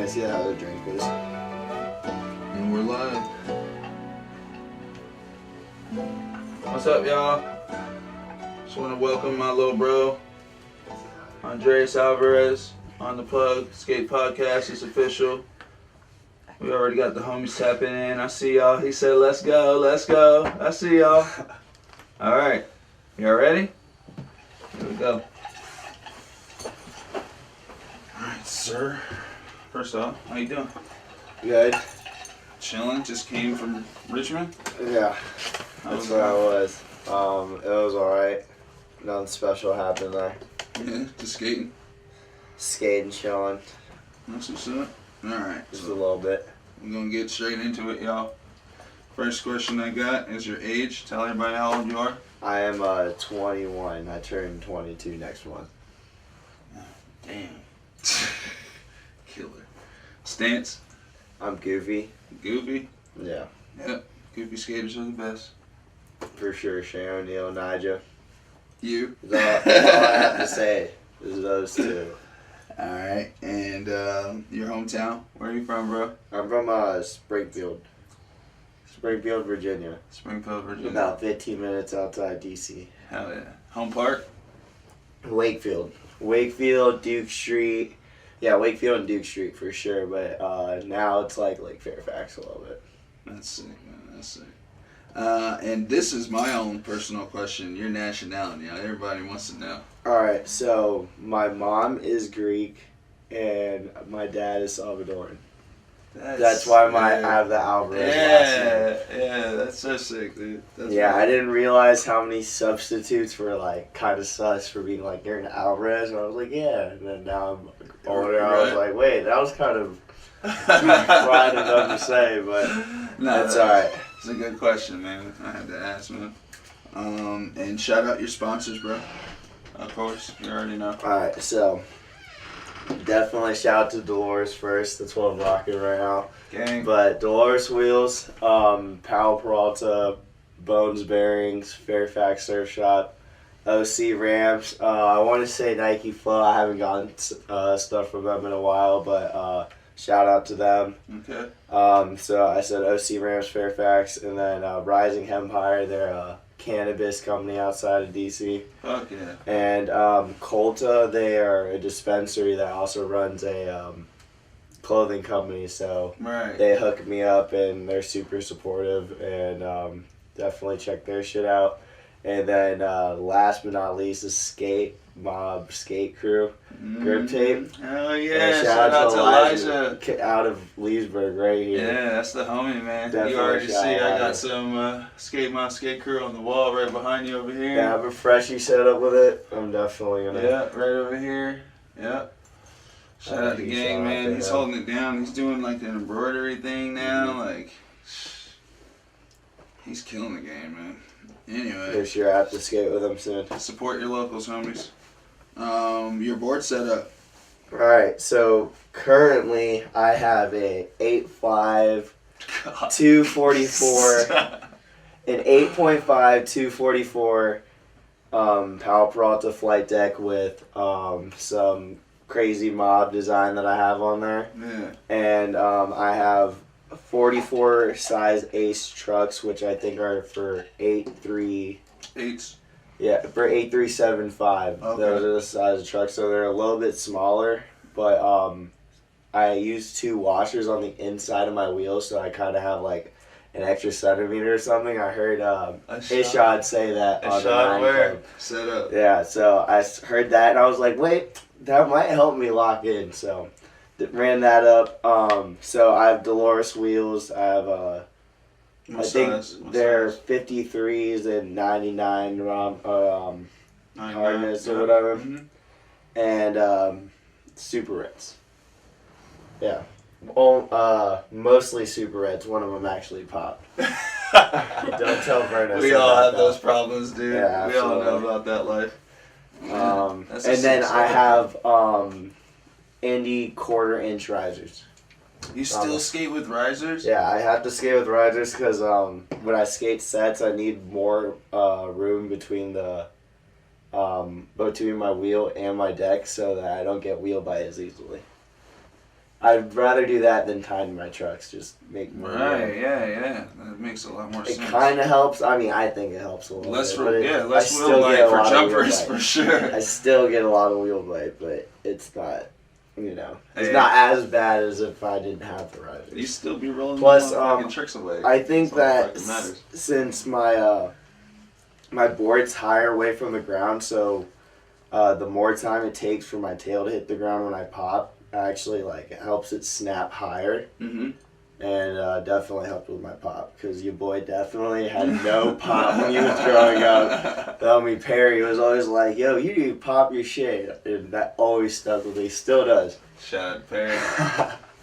Can I see that other drink, please? And we're live. What's up, y'all? Just want to welcome my little bro, Andreas Alvarez, on the plug. Sk8 podcast is official. We already got the homies tapping in. I see y'all. He said, let's go, let's go. I see y'all. All right. Y'all ready? Here we go. All right, sir. First off, how you doing? Good. Chilling. Just came from Richmond. Yeah, that's where I was. It was alright. Nothing special happened there. Yeah, just skating. Skating, chilling. That's what's up. Alright, Just so a little bit. we're gonna get straight into it, y'all. First question I got is your age. Tell everybody how old you are. I am 21. I turn 22 next month. Damn. Killer. Stance. I'm goofy. Goofy. Yeah, Yep. Goofy skaters are the best. for sure. Shane O'Neill, Nigel. You. That's all I have to say is those two. Alright, and your hometown. Where are you from, bro? I'm from Springfield, Virginia. Springfield, Virginia. About 15 minutes outside D.C. Hell yeah. Home park? Wakefield, Duke Street. Yeah, Wakefield and Duke Street for sure, but now it's like Fairfax a little bit. That's sick, man. That's sick. And this is my own personal question. Your nationality. Everybody wants to know. Alright, so my mom is Greek and my dad is Salvadoran. That's why I have the Alvarez last name. Yeah, that's so sick, dude. That's I didn't realize how many substitutes were kind of sus for being you're an Alvarez, and I was like, yeah. And then now I'm older, I was like, wait, that was kind of fried enough to say, but that's alright. It's a good question, man. I had to ask, man. And shout out your sponsors, bro. Of course, you already know. Alright, so definitely shout out to Dolores first. That's what I'm rocking right now. Gang. But Dolores Wheels, Powell Peralta, Bones Bearings, Fairfax Surf Shop, OC Ramps. I want to say Nike Flow. I haven't gotten stuff from them in a while, but shout out to them. Okay. So I said OC Ramps, Fairfax, and then Rising Empire. They're a cannabis company outside of DC. Fuck yeah. And Colta, they are a dispensary that also runs a clothing company. So Right. they hooked me up, and they're super supportive, and definitely check their shit out. And then last but not least is Sk8 Mob Skate Crew grip tape. Oh yeah! And Shout out to Elijah. out of Leesburg right here. Yeah, that's the homie, man. Definitely you already see, shout I out. got some Sk8 My Skate Crew on the wall right behind you over here. Yeah, I have a freshie set up with it. I'm definitely gonna. Yeah, right over here. Yeah. Shout out to Gang, man. He's holding it down. He's doing an embroidery thing now. He's killing the game, man. Anyway. For sure, I have to skate with him soon. Support your locals, homies. Your board setup. Alright, so currently I have a 8.5 244, an 8.5 244 Powell Peralta flight deck with some crazy mob design that I have on there. Yeah. And I have 44 size Ace trucks, which I think are for 8.3. Eights. Yeah, for 8375. Okay. Those are the size of trucks, so they're a little bit smaller. But I use 2 washers on the inside of my wheels, so I kind of have an extra centimeter or something. I heard Ishad say that on the Ishad 9 where? Club. Set up. Yeah, so I heard that, and I was like, wait, that might help me lock in. So ran that up. So I have Dolores wheels. I have What I think size? they're 53s and 99 hardness or whatever. Mhm. And Super Reds. Yeah. Mostly Super Reds. One of them actually popped. Don't tell Verna. We all have those problems, dude. Yeah, we all know absolutely. about that life. And then I have Indy 1/4 inch risers. You still skate with risers? Yeah, I have to skate with risers because when I skate sets, I need more room between between my wheel and my deck so that I don't get wheel bite as easily. I'd rather do that than tying my trucks. Just make more. Right, yeah. That makes a lot more sense. It kind of helps. I mean, I think it helps a little less bit. less wheel bite for jumpers for sure. I still get a lot of wheel bite, but it's not, it's not as bad as if I didn't have the riser. You still be rolling Plus, tricks away. I think that since my my board's higher away from the ground, so the more time it takes for my tail to hit the ground when I pop, actually it helps it snap higher. Mm-hmm. And definitely helped with my pop, because your boy definitely had no pop when he was growing up. The homie Perry was always like, yo, you need to pop your shit. And that always stuck with me. Still does. Shout out to Perry.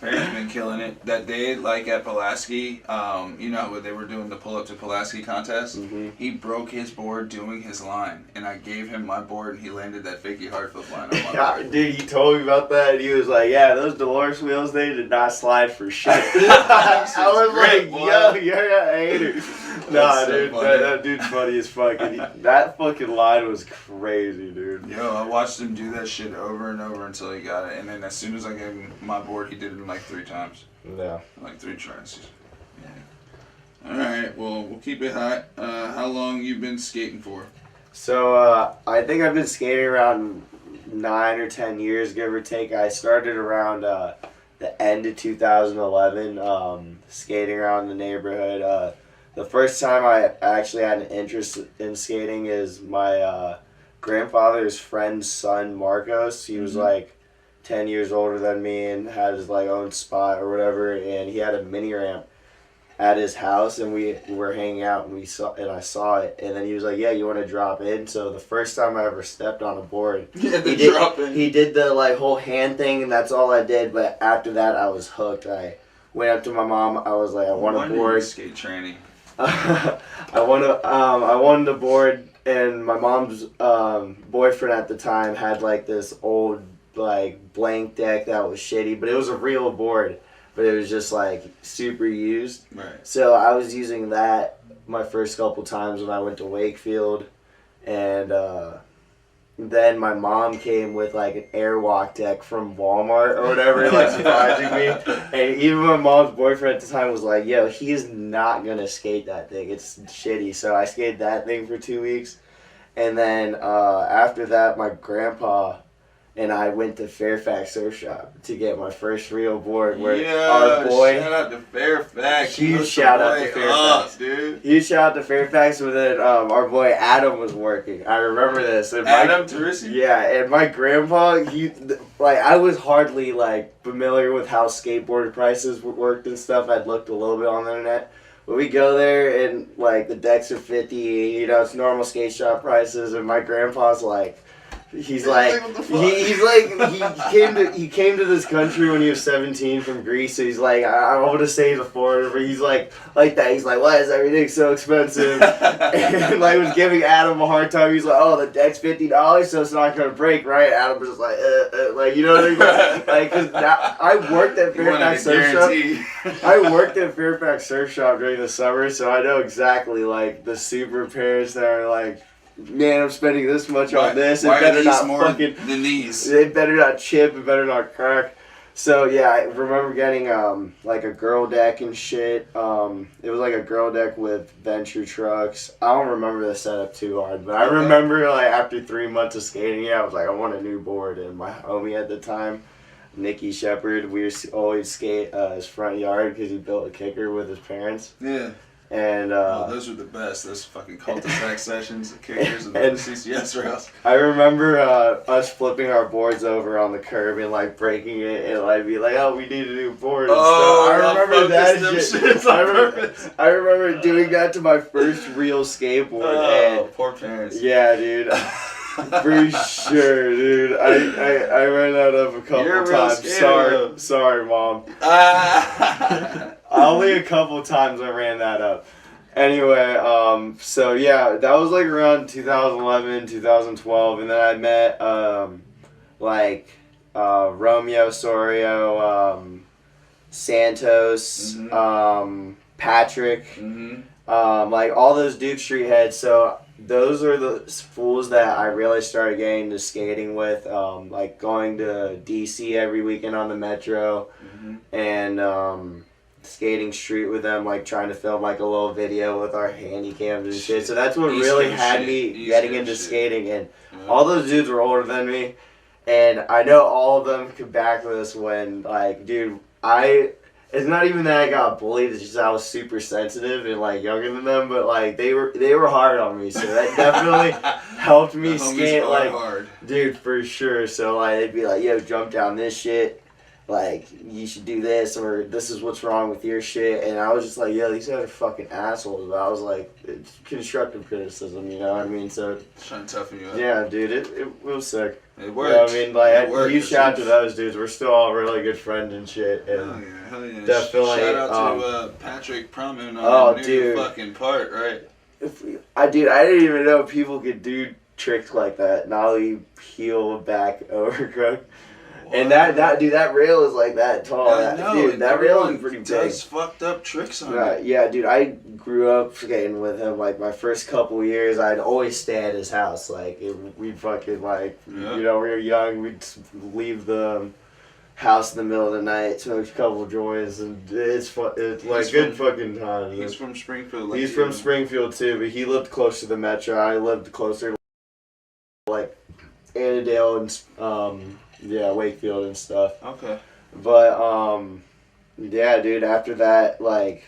Perry's been killing it. That day, at Pulaski, when they were doing the pull-up to Pulaski contest, he broke his board doing his line. And I gave him my board, and he landed that fakey hard flip line on my board. Dude, he told me about that, and he was like, yeah, those Dolores wheels, they did not slide for shit. I was great, like, boy. yo, you're a hater. Nah, so dude, that dude's funny as fuck. That fucking line was crazy, dude. Yo, I watched him do that shit over and over until he got it. And then as soon as I gave him my board, he did it 3 times. Yeah. 3 tries. Yeah. Alright, well, we'll keep it hot. How long you been skating for? So, I think I've been skating around 9 or 10 years, give or take. I started around the end of 2011, skating around the neighborhood. The first time I actually had an interest in skating is my grandfather's friend's son, Marcos. He was 10 years older than me and had his own spot or whatever, and he had a mini ramp at his house, and we were hanging out, and I saw it, and then he was like, yeah, you want to drop in? So the first time I ever stepped on a board, he did the whole hand thing, and that's all I did. But after that, I was hooked. I went up to my mom. I was like, I want a board. Skate training. I wanted a board, and my mom's boyfriend at the time had this old blank deck that was shitty, but it was a real board, but it was just super used. Right. So I was using that my first couple times when I went to Wakefield, and then my mom came with an airwalk deck from Walmart or whatever, surprising me. And even my mom's boyfriend at the time was like, yo, he is not gonna skate that thing. It's shitty. So I skated that thing for 2 weeks. And then after that, my grandpa and I went to Fairfax Surf Shop to get my first real board. Where our boy, shout out to Fairfax. Huge shout out to Fairfax, dude. Huge shout out to Fairfax. But then our boy Adam was working. I remember this. And Adam Teresi? Yeah, and my grandpa, I was hardly familiar with how skateboard prices worked and stuff. I'd looked a little bit on the internet. But we go there and the decks are $50. It's normal skate shop prices, and my grandpa's he came to this country when he was 17 from Greece, so he's I want to say he's a foreigner, but he's like that. He's like, why is everything so expensive? And was giving Adam a hard time. He's like, oh, the deck's $50, so it's not gonna break, right? Adam was just you know what I mean? Because I worked at Fairfax Surf Shop. I worked at Fairfax Surf Shop during the summer, so I know exactly the super parents that are man, I'm spending this much on this. It better not fucking than these. It better not chip. It better not crack. So yeah, I remember getting a girl deck and shit. It was a girl deck with venture trucks. I don't remember the setup too hard, but I remember after 3 months of skating, I was I want a new board. And my homie at the time, Nicky Shepard, we would always skate his front yard because he built a kicker with his parents. Yeah. And those were the best. Those fucking cul-de-sac sessions, the kickers, and the CCS rails. I remember us flipping our boards over on the curb and breaking it, and be oh, we need a new board. And stuff. I remember that shit. I remember doing that to my first real skateboard. Oh, poor parents. Yeah, dude. For sure, dude. I ran out of a couple times. Sorry, Mom. Only a couple times I ran that up. Anyway, so yeah, that was around 2011, 2012, and then I met Romeo Sorio, Santos, Patrick, all those Duke Street heads. So those are the fools that I really started getting into skating with. Like going to DC every weekend on the metro, and skating street with them, like trying to film like a little video with our handy cams and shit. So that's what really had me getting into skating. And all those dudes were older than me, and I know all of them could back this when, like, dude, it's not even that I got bullied, it's just I was super sensitive and like younger than them, but like they were hard on me, so that definitely helped me skate like hard. Dude, for sure. So like they'd be like, yo, jump down this shit, like you should do this, or this is what's wrong with your shit. And I was just like, yo, these guys are fucking assholes. But I was like, it's constructive criticism, you know what I mean? So trying to toughen you up. Yeah, dude, it was sick. It worked. You know what I mean? Like, you shout out to those dudes. We're still all really good friends and shit. And hell yeah. definitely. Shout out to Patrick Prummon on that new fucking part, right? I didn't even know people could do tricks like that. Nollie, heel, back, overcrook. And that rail is like that tall. Dude, that rail is pretty big. Does fucked up tricks on it. Yeah, dude, I grew up skating with him. Like, my first couple years, I'd always stay at his house. Like, we'd fucking, like, you know, we were young. We'd leave the house in the middle of the night, smoke a couple of joints, and it's like good fucking time. He's from Springfield. He's from Springfield, too, but he lived close to the metro. I lived closer to, like, Annandale and, Wakefield and stuff. Okay. But, yeah, dude, after that, like,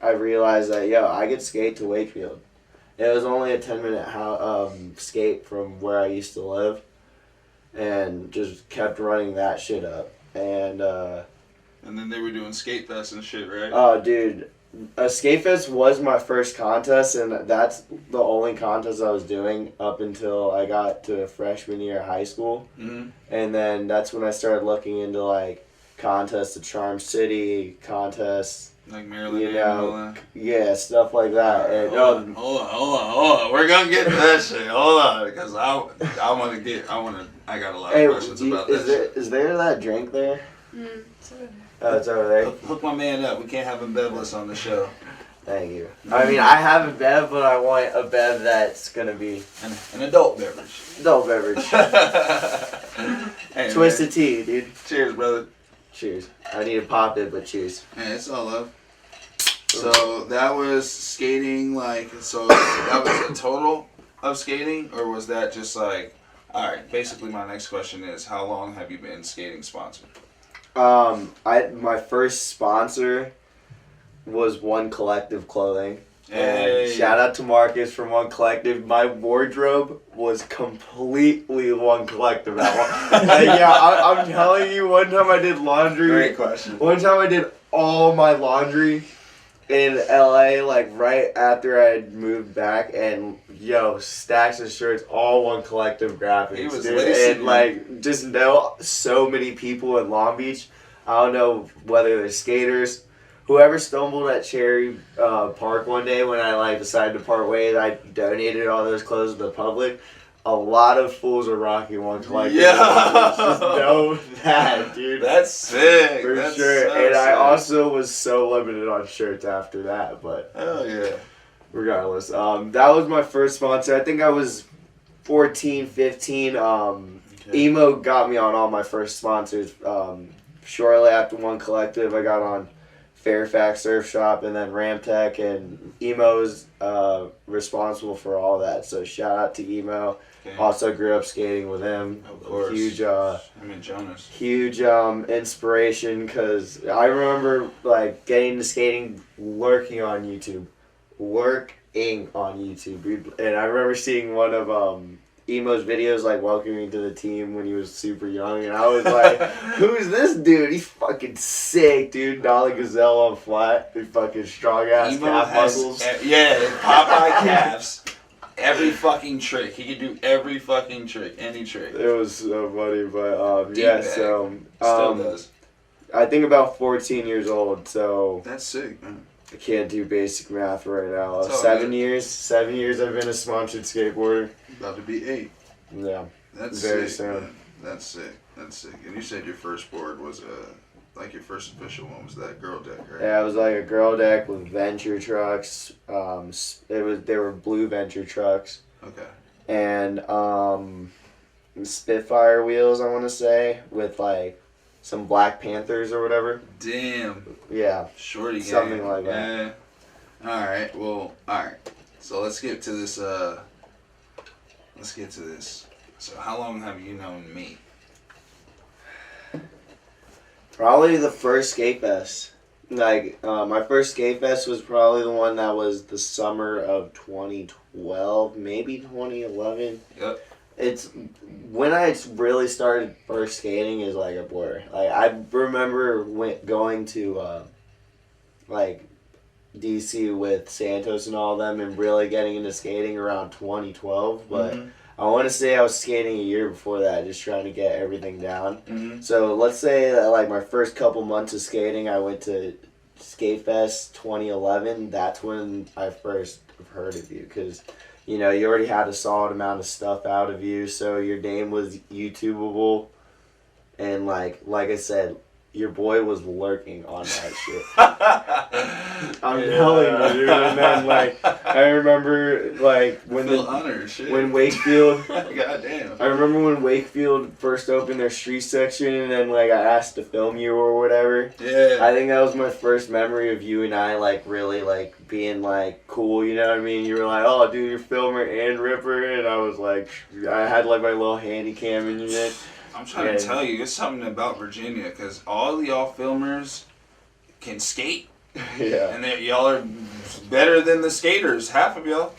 I realized that, I could skate to Wakefield. It was only a 10-minute skate from where I used to live, and just kept running that shit up. And then they were doing skate fest and shit, right? Oh, dude, a skate fest was my first contest, and that's the only contest I was doing up until I got to freshman year of high school. Mm-hmm. And then that's when I started looking into, like, contests at Charm City, contests, like Maryland, you know, stuff like that. And hold on. We're gonna get to that shit. Hold on, because I got a lot of questions about that. Is there that drink there? It's over there. Oh, it's over there. Hook my man up. We can't have him bevless on the show. Thank you. I mean, I have a bev, but I want a bev that's gonna be an adult beverage. Adult beverage. Hey, Twisted tea, dude. Cheers, brother. Cheers. I need to pop it, but cheers. Hey, it's all love. So that was skating, like, so that was a total of skating, or was that just like, all right, basically my next question is, how long have you been skating sponsored? My first sponsor was One Collective Clothing. Hey. And shout out to Marcus from One Collective. My wardrobe was completely One Collective at one. I'm telling you, one time I did laundry. Great question. One time I did all my laundry in LA, like right after I had moved back, and stacks of shirts, all One Collective graphics. He was dude. And like, just know so many people in Long Beach. I don't know whether they're skaters. Whoever stumbled at Cherry Park one day when I decided to part ways, I donated all those clothes to the public. A lot of fools are rocking One Collective. Yeah. Just know that, dude. That's sick. For That's sure. So And I sick. also was so limited on shirts after that, but hell yeah. Regardless, that was my first sponsor. I think I was 14, 15. Emo got me on all my first sponsors. Shortly after One Collective, I got on Fairfax Surf Shop and then Ramtech, and Emo's responsible for all that. So shout out to Emo. Okay. Also grew up skating with him. Of course. Huge. Jonas. Huge inspiration, because I remember getting into skating lurking on YouTube, and I remember seeing one of Emo's videos welcoming to the team when he was super young, and I was like, who's this dude? He's fucking sick, dude. Dolly Gazelle on flat, big fucking strong ass calf muscles. Popeye calves. Every fucking trick. He could do every fucking trick, any trick. It was so funny, but still does. I think about 14 years old, so that's sick, man. I can't do basic math right now. 7 years. 7 years I've been a sponsored skateboarder. About to be 8. Yeah. That's very sick, soon. Man. That's sick. And you said your first board was like your first official one was that girl deck, right? Yeah, it was like a girl deck with Venture trucks. They were blue Venture trucks. Okay. And Spitfire wheels, I want to say, with like some Black Panthers or whatever. Damn. Yeah. Shorty game. Something like that. Yeah. All right. Well. All right. So let's get to this. So how long have you known me? Probably the first skate fest. Like, my first skate fest was probably the one that was the summer of 2012, maybe 2011. Yep. It's when I really started first skating is like a blur. Like, I remember going to like DC with Santos and all of them and really getting into skating around 2012, but I want to say I was skating a year before that, just trying to get everything down. Mm-hmm. So let's say that like my first couple months of skating, I went to Skate Fest 2011. That's when I first heard of you, because you know you already had a solid amount of stuff out of you, so your name was YouTubeable, and like I said, your boy was lurking on that shit. I'm telling you, dude. And then, like, I remember, like, when Wakefield... Goddamn. I remember when Wakefield first opened their street section, and then, like, I asked to film you or whatever. Yeah. I think that was my first memory of you and I, like, really, like, being, like, cool, you know what I mean? You were like, oh, dude, you're filmer and ripper, and I was, like, I had, like, my little handy cam and shit. I'm trying to tell you, it's something about Virginia, because all y'all filmers can skate. Yeah. And y'all are better than the skaters, half of y'all.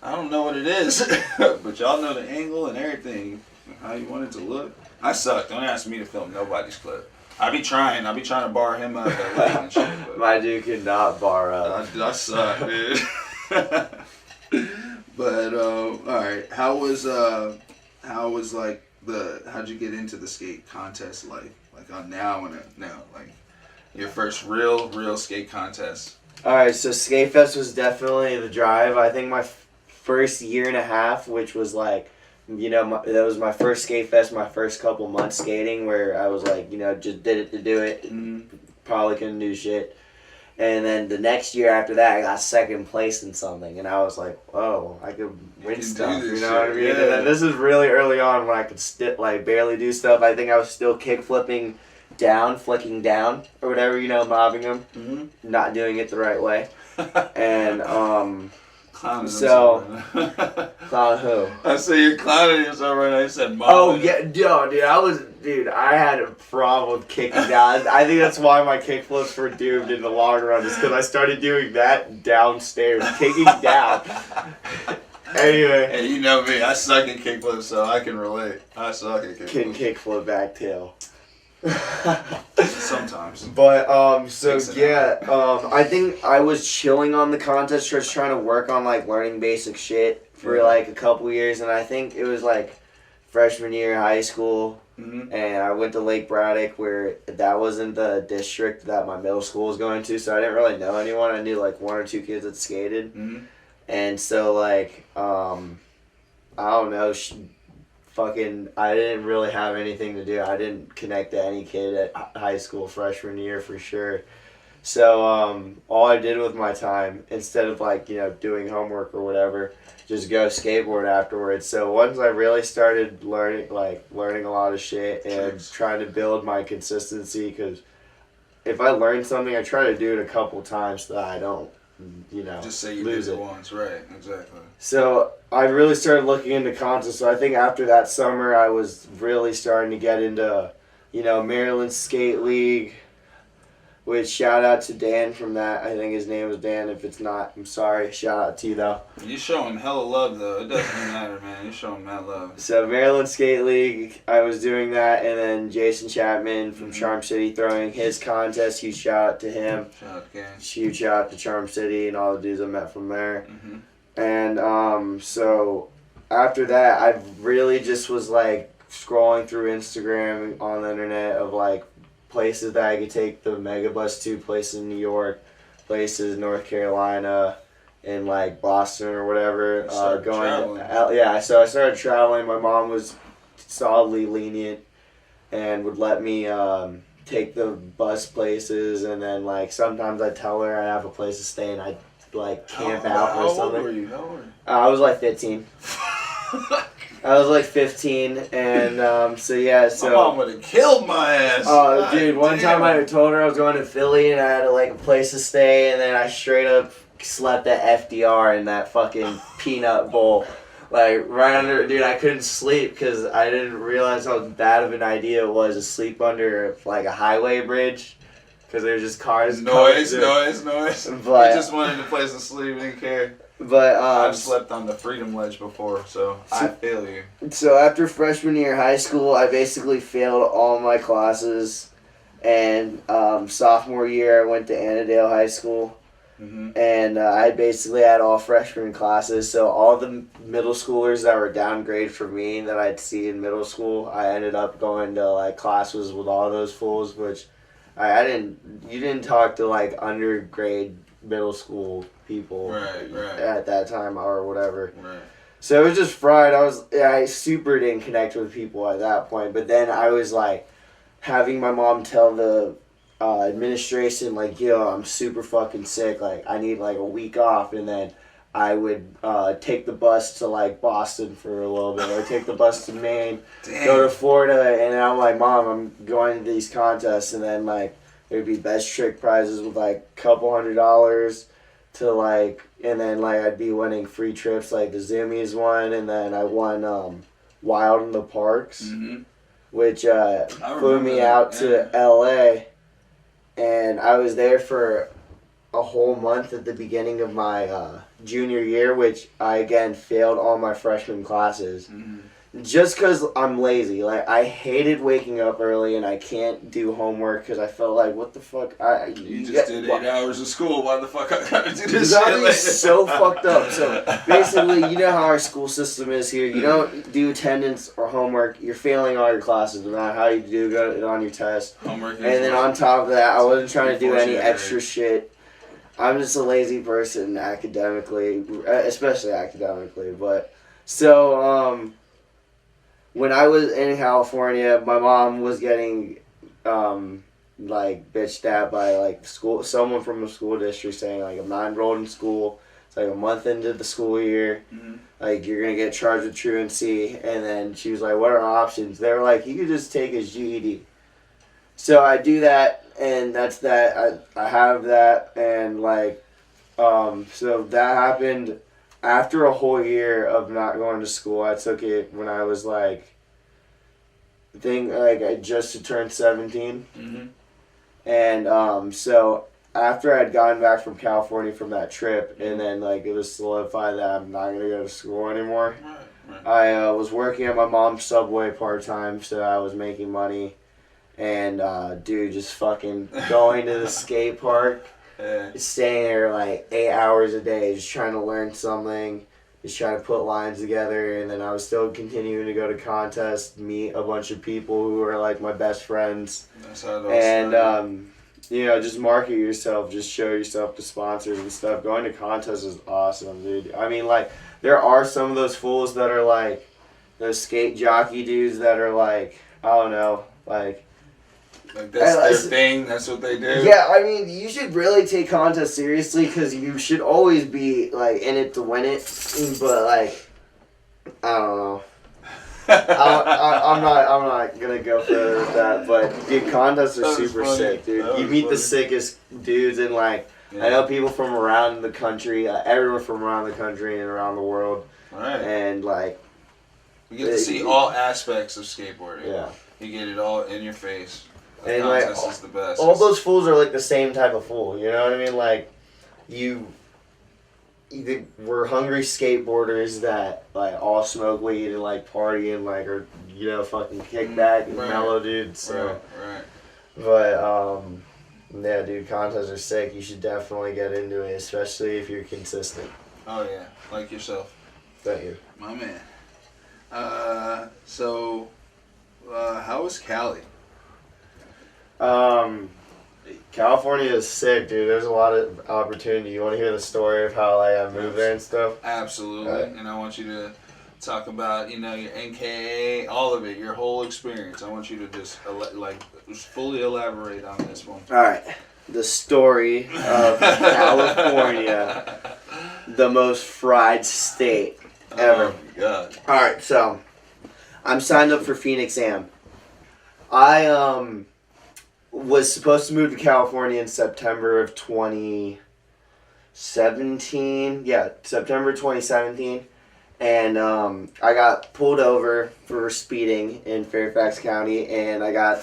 I don't know what it is, but y'all know the angle and everything, how you want it to look. I suck. Don't ask me to film nobody's clip. I be trying to bar him up at late and shit. But my dude could not bar up. I suck, dude. But, alright. How was like, how'd you get into the skate contest life? Like on now, like your first real skate contest. Alright, so Skate Fest was definitely the drive. I think my first year and a half, which was like, you know, that was my first Skate Fest, my first couple months skating, where I was like, you know, just did it to do it. Mm-hmm. Probably couldn't do shit. And then the next year after that, I got second place in something, and I was like, "Whoa, I could win stuff." You know what I mean? Yeah. And then this is really early on when I could barely do stuff. I think I was still kick flipping down, flicking down, or whatever, you know, mobbing them, not doing it the right way, and clowning so clown who? I say you're clowning yourself right now. You said mobbing. Oh yeah, dude, I had a problem with kicking down. I think that's why my kickflips were doomed in the long run, just because I started doing that downstairs, kicking down. Anyway. Hey, you know me. I suck at kickflips, so I can relate. I suck at kickflips. Can kickflip back tail. Sometimes. But, so yeah, I think I was chilling on the contest, just trying to work on, like, learning basic shit for, like, a couple years, and I think it was, like, freshman year of high school, and I went to Lake Braddock, where that wasn't the district that my middle school was going to, so I didn't really know anyone. I knew, like, one or two kids that skated, and so, like, I don't know, I didn't really have anything to do. I didn't connect to any kid at high school freshman year for sure. So all I did with my time, instead of like, you know, doing homework or whatever, just go skateboard afterwards. So once I really started learning a lot of shit and trying to build my consistency, because if I learn something, I try to do it a couple times so that I don't, you know, just say you lose did it it once, right? Exactly. So I really started looking into contests. So I think after that summer, I was really starting to get into, you know, Maryland Skate League, which shout out to Dan from that. I think his name was Dan. If it's not, I'm sorry. Shout out to you, though. You're showing hella love, though. It doesn't matter, man. You're showing mad love. So Maryland Skate League, I was doing that. And then Jason Chapman from Charm City throwing his contest. Huge shout out to him. Shout out, gang. Huge shout out to Charm City and all the dudes I met from there. And so after that, I really just was like scrolling through Instagram on the internet of like places that I could take the megabus to, places in New York, places in North Carolina, and like Boston or whatever. So I started traveling. My mom was solidly lenient and would let me take the bus places, and then like sometimes I tell her I have a place to stay, and I like camp out or something. How old were you? I was like 15. I was like 15, and so yeah, so. My mom would have killed my ass. Oh, dude, one time I told her I was going to Philly and I had like a place to stay, and then I straight up slept at FDR in that fucking peanut bowl. Like, right under, dude, I couldn't sleep because I didn't realize how bad of an idea it was to sleep under like a highway bridge because there's just cars. Noise. But, I just wanted a place to sleep, didn't care. But I've slept on the Freedom Ledge before, so I feel you. So after freshman year of high school, I basically failed all my classes, and sophomore year I went to Annandale High School, and I basically had all freshman classes. So all the middle schoolers that were downgraded for me that I'd see in middle school, I ended up going to like classes with all those fools, which you didn't talk to like undergrade middle school people at that time or whatever. Right. So it was just fried. I super didn't connect with people at that point. But then I was like having my mom tell the administration like, yo, I'm super fucking sick. Like I need like a week off, and then I would take the bus to like Boston for a little bit, or take the bus to Maine, go to Florida, and I'm like, Mom, I'm going to these contests, and then like there'd be best trick prizes with like a couple $100 to like, and then like I'd be winning free trips like the Zoomies one, and then I won Wild in the Parks, which flew me out to LA, and I was there for a whole month at the beginning of my junior year, which I again failed all my freshman classes. Just because I'm lazy. Like, I hated waking up early and I can't do homework because I felt like, what the fuck? You just did 8 hours of school. Why the fuck I gotta do this shit? That so fucked up. So, basically, you know how our school system is here. You don't do attendance or homework. You're failing all your classes no matter how you do it on your test. Homework. And then on top of that, I wasn't trying to do any extra shit. I'm just a lazy person academically, especially academically. But, so, when I was in California, my mom was getting, like, bitched at by, like, someone from the school district saying, like, I'm not enrolled in school. It's, like, a month into the school year. Like, you're going to get charged with truancy. And then she was like, what are our options? They were like, you could just take his GED. So I do that, and that's that. I have that, and, like, so that happened. After a whole year of not going to school, I took it when I was like, I just turned 17. And so after I'd gotten back from California from that trip, and then like it was solidified that I'm not gonna go to school anymore. I was working at my mom's Subway part-time, so I was making money, and dude, just fucking going to the skate park. Staying there like 8 hours a day, just trying to learn something, just trying to put lines together, and then I was still continuing to go to contests, meet a bunch of people who were like my best friends. That's how it all and you know, just market yourself, just show yourself to sponsors and stuff. Going to contests is awesome, dude. I mean, like, there are some of those fools that are like those skate jockey dudes that are like, I don't know, like that's their thing, that's what they do. Yeah, I mean, you should really take contests seriously because you should always be, like, in it to win it. But, like, I don't know. I'm not going to go further with that. But, dude, contests are super sick, dude. You meet the sickest dudes, and, like, I know people from around the country, everyone from around the country and around the world. Right. And, like, you get to see all aspects of skateboarding. Yeah. You get it all in your face. And like, is the best. All those fools are like the same type of fool, you know what I mean? Like, we're hungry skateboarders that like all smoke weed and like party and like are, you know, fucking kick back and mellow dudes. So. Right. But yeah, dude, contests are sick. You should definitely get into it, especially if you're consistent. Oh yeah, like yourself. Thank you, my man. So, how was Cali? California is sick, dude. There's a lot of opportunity. You want to hear the story of how like I moved there and stuff? Absolutely. Right. And I want you to talk about, your NKA, all of it, your whole experience. I want you to just fully elaborate on this one. All right. The story of California, the most fried state ever. Oh my God. All right, so I'm signed up for Phoenix Am. I was supposed to move to California in September of 2017. Yeah, September 2017. And I got pulled over for speeding in Fairfax County, and I got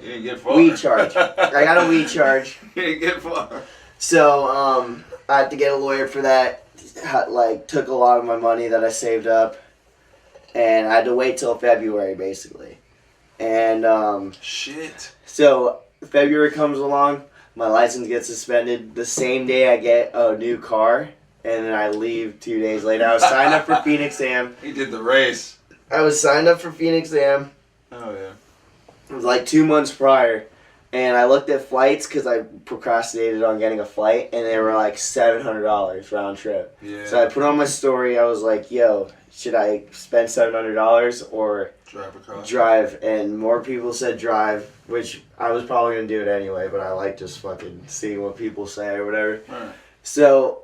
You didn't get far. weed charge. I got a weed charge. You didn't get far. So I had to get a lawyer for that. Took a lot of my money that I saved up, and I had to wait till February basically. And Shit. so February comes along, my license gets suspended. The same day I get a new car, and then I leave 2 days later. I was signed up for Phoenix Am. He did the race. I was signed up for Phoenix Am. Oh, yeah. It was like 2 months prior. And I looked at flights because I procrastinated on getting a flight. And they were like $700 round trip. Yeah. So I put on my story. I was like, yo, should I spend $700 or Drive across. drive? And more people said drive, which I was probably going to do it anyway. But I like just fucking seeing what people say or whatever. Right. So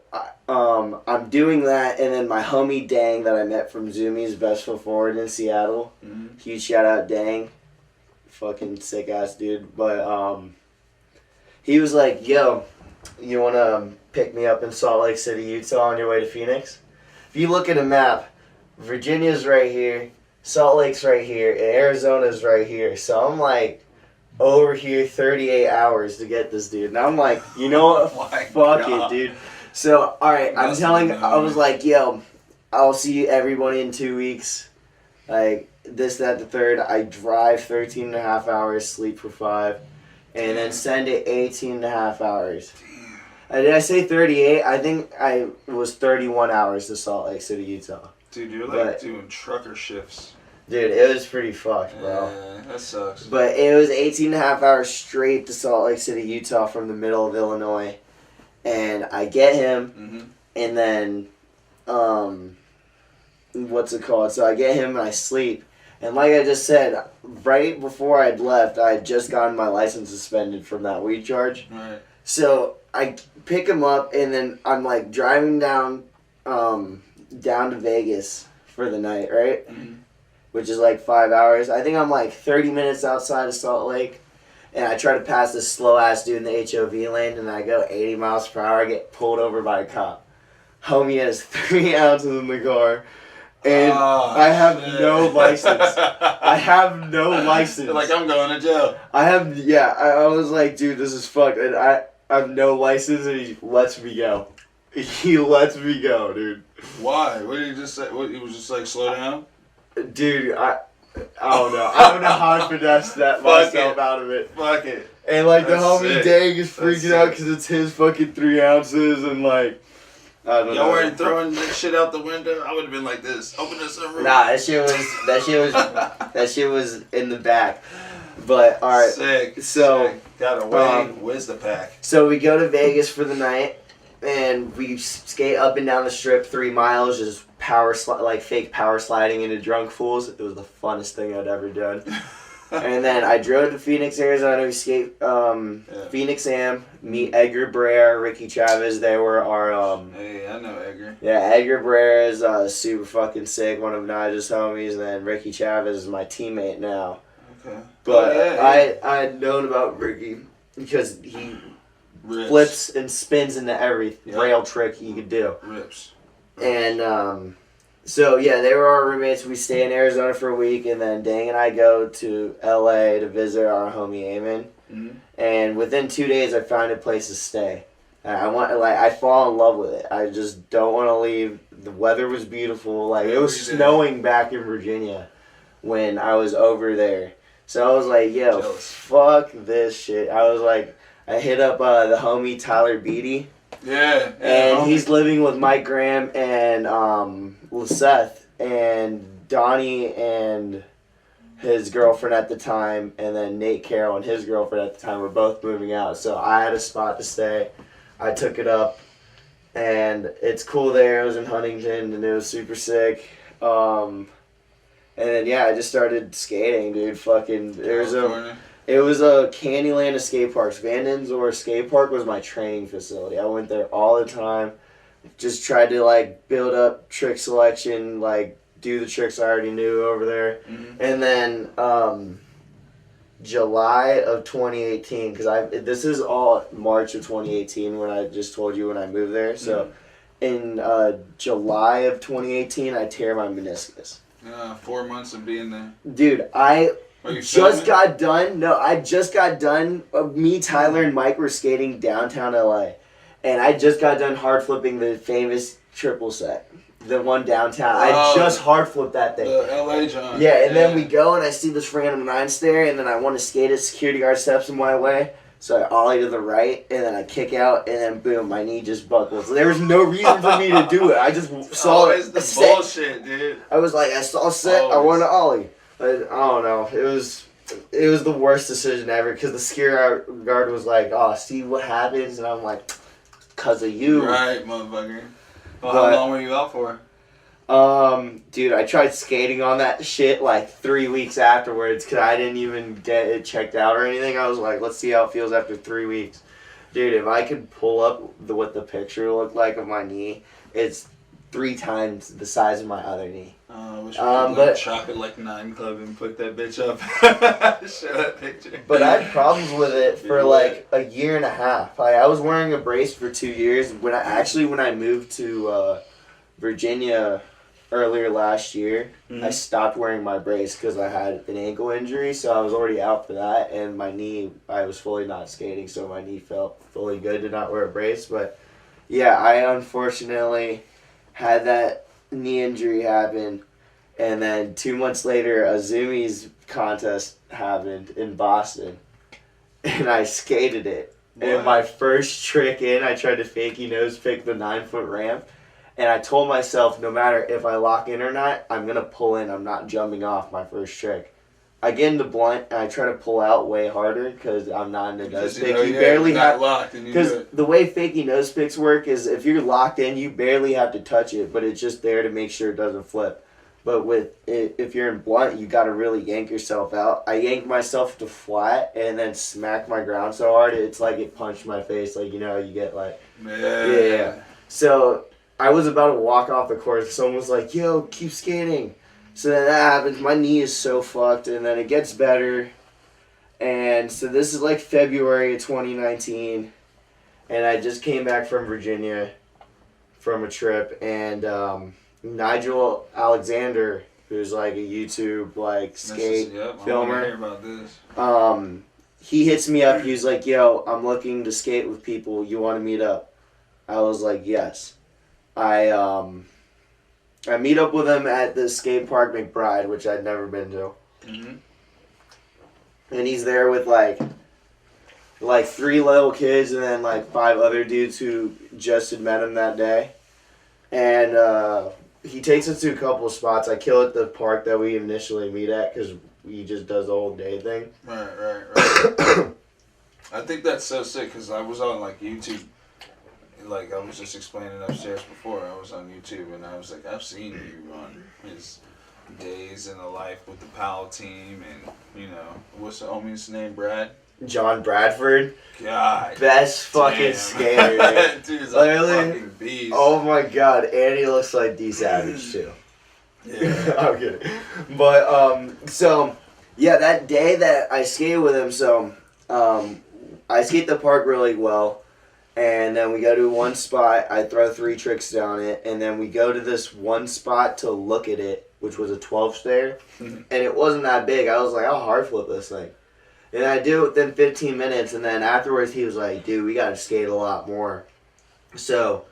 I'm doing that, and then my homie Dang that I met from Zoomies Best Foot Forward in Seattle. Mm-hmm. Huge shout out Dang, fucking sick ass dude. But he was like, "Yo, you wanna pick me up in Salt Lake City, Utah, on your way to Phoenix?" If you look at a map, Virginia's right here, Salt Lake's right here, and Arizona's right here. So I'm like, over here 38 hours to get this dude. And I'm like, you know what? Oh my Fuck God. it, dude. So, alright, I was like, yo, I'll see everybody in 2 weeks. Like, this, that, the third. I drive 13 and a half hours, sleep for 5, and then send it 18 and a half hours. Did I say 38? I think I was 31 hours to Salt Lake City, Utah. Dude, you're doing trucker shifts. Dude, it was pretty fucked, bro. Yeah, that sucks. But it was 18 and a half hours straight to Salt Lake City, Utah from the middle of Illinois. And I get him, and then, what's it called? So I get him and I sleep. And like I just said, right before I'd left, I had just gotten my license suspended from that weed charge. Right. So I pick him up, and then I'm like driving down to Vegas for the night, right? Mm-hmm. Which is like 5 hours. I think I'm like 30 minutes outside of Salt Lake, and I try to pass this slow ass dude in the HOV lane, and I go 80 miles per hour. I get pulled over by a cop. Homie has 3 ounces in the car, and I have no license. I have no license. You're like, I'm going to jail. I was like, dude, this is fucked, and I have no license, and he lets me go. He lets me go, dude. Why? What did he just say? What, he was just like, slow down? Dude, I don't know. I don't know how to finesse that myself out of it. Fuck it. And like That's the homie sick. Dang is freaking out because it's his fucking 3 ounces, and like, I don't know. Y'all weren't throwing that shit out the window? I would have been like this. Open this sunroof. Nah, that shit was in the back. But alright. Sick. So sick. Got away. Where's the pack? So we go to Vegas for the night, and we skate up and down the strip 3 miles, just fake power sliding into drunk fools. It was the funnest thing I'd ever done. And then I drove to Phoenix, Arizona. We skate Phoenix Am, meet Edgar Brea, Ricky Chavez. They were our Hey, I know Edgar. yeah, Edgar Brea is super fucking sick, one of Nigel's homies, and then Ricky Chavez is my teammate now. Okay. But yeah. I had known about Ricky because he Rips. flips and spins into every Yep. rail trick he could do. Rips. And so yeah, they were our roommates. We stay in Arizona for a week, and then Dang and I go to LA to visit our homie Eamon. Mm-hmm. And within 2 days, I found a place to stay. And I fall in love with it. I just don't want to leave. The weather was beautiful. Like, it was snowing back in Virginia when I was over there. So I was like, yo, Jealous. fuck this shit. I was like, I hit up the homie Tyler Beatty. Yeah. And he's living with Mike Graham and Seth and Donnie and his girlfriend at the time, and then Nate Carroll and his girlfriend at the time were both moving out. So I had a spot to stay. I took it up, and it's cool there. It was in Huntington, and it was super sick. And then yeah, I just started skating, dude. Fucking California. it was a Candyland of skate parks. Van Ensor Skate Park was my training facility. I went there all the time. Just tried to like build up trick selection, like do the tricks I already knew over there. Mm-hmm. And then July of 2018, because this is all March of 2018 when I just told you when I moved there. So in July of 2018, I tear my meniscus. 4 months of being there. Dude, I just got done. No, I just got done. Me, Tyler, and Mike were skating downtown LA. And I just got done hard flipping the famous triple set. The one downtown. I just hard flipped that thing. The LA John. Yeah, and then we go and I see this random 9-stair and then I want to skate it. Security guard steps in my way. So I ollie to the right and then I kick out and then boom, my knee just buckles. There was no reason for me to do it. I just saw it. It's the bullshit, dude. I was like, I saw set, I want to ollie. But I don't know. It was the worst decision ever because the security guard was like, oh, see what happens? And I'm like, because of you. Right, motherfucker. Well, how long were you out for? Dude, I tried skating on that shit like 3 weeks afterwards because I didn't even get it checked out or anything. I was like, let's see how it feels after 3 weeks. Dude, if I could pull up what the picture looked like of my knee, it's 3 times the size of my other knee. I wish we could chop it like 9 Club and put that bitch up. Show that picture. But I had problems with it for like a year and a half. I was wearing a brace for 2 years. When I moved to Virginia earlier last year, I stopped wearing my brace because I had an ankle injury, so I was already out for that, and my knee, I was fully not skating, so my knee felt fully good to not wear a brace. But yeah, I unfortunately had that knee injury happen, and then 2 months later, a Zoomies contest happened in Boston, and I skated it. What? And my first trick in, I tried to fakey nose pick the 9-foot ramp. And I told myself, no matter if I lock in or not, I'm going to pull in. I'm not jumping off my first trick. I get into blunt, and I try to pull out way harder because I'm not in the nose pick. You barely have... Because the way fakey nose picks work is if you're locked in, you barely have to touch it, but it's just there to make sure it doesn't flip. But if you're in blunt, you got to really yank yourself out. I yanked myself to flat and then smacked my ground so hard, it's like it punched my face. Like, you know, you get like... Yeah. So... I was about to walk off the course. Someone was like, yo, keep skating. So then that happens. My knee is so fucked. And then it gets better. And so this is like February of 2019. And I just came back from Virginia from a trip. And Nigel Alexander, who's like a YouTube like skate filmer. I want to hear about this. He hits me up. He was like, yo, I'm looking to skate with people. You want to meet up? I was like, yes. I meet up with him at the skate park McBride, which I'd never been to. Mm-hmm. And he's there with like 3 little kids and then like 5 other dudes who just had met him that day. And he takes us to a couple of spots. I kill at the park that we initially meet at because he just does the whole day thing. Right. I think that's so sick because I was on like YouTube. Like I was just explaining upstairs before, I was on YouTube and I was like, I've seen you on his days in the life with the PAL team and, you know, what's the homie's name, Brad? John Bradford. God. Best fucking skater. Dude's like a fucking beast. Oh my god, and he looks like D Savage too. Yeah. I'm kidding. But, so, yeah, that day that I skated with him, so, I skate the park really well. And then we go to one spot, I throw 3 tricks down it, and then we go to this one spot to look at it, which was a 12-stair, and it wasn't that big. I was like, I'll hard flip this thing. And I do it within 15 minutes, and then afterwards he was like, dude, we gotta skate a lot more. So,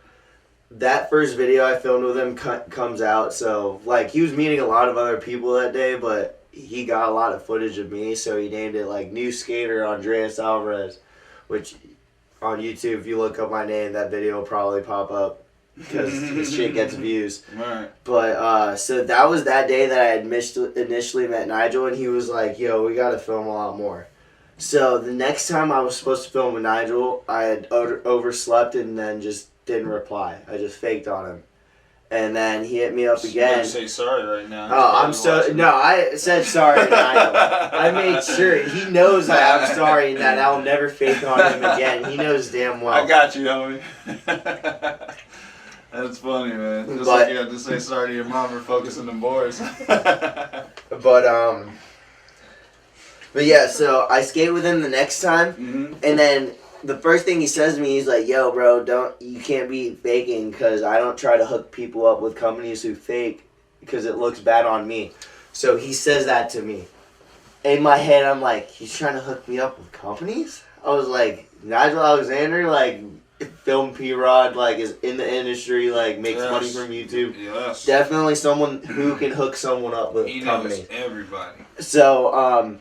that first video I filmed with him comes out, so, like, he was meeting a lot of other people that day, but he got a lot of footage of me, so he named it, like, New Skater Andreas Alvarez, which... On YouTube, if you look up my name, that video will probably pop up because this shit gets views. Right. But, so that was that day that I had initially met Nigel, and he was like, yo, we got to film a lot more. So the next time I was supposed to film with Nigel, I had overslept and then just didn't reply. I just faked on him. And then he hit me up You again. better say sorry right now. Oh, I'm so... No, I said sorry to Nigel. I made sure. He knows that I'm sorry and that I'll never fake on him again. He knows damn well. I got you, homie. That's funny, man. Just like you have to say sorry to your mom for focusing the boards. But yeah, so I skate with him the next time, and then the first thing he says to me, he's like, "Yo, bro, you can't be faking, because I don't try to hook people up with companies who fake, because it looks bad on me." So he says that to me. In my head, I'm like, he's trying to hook me up with companies? I was like, Nigel Alexander, like, film P-Rod, like, is in the industry, like, makes money from YouTube. Yes. Definitely someone who can hook someone up with companies. He knows everybody. So,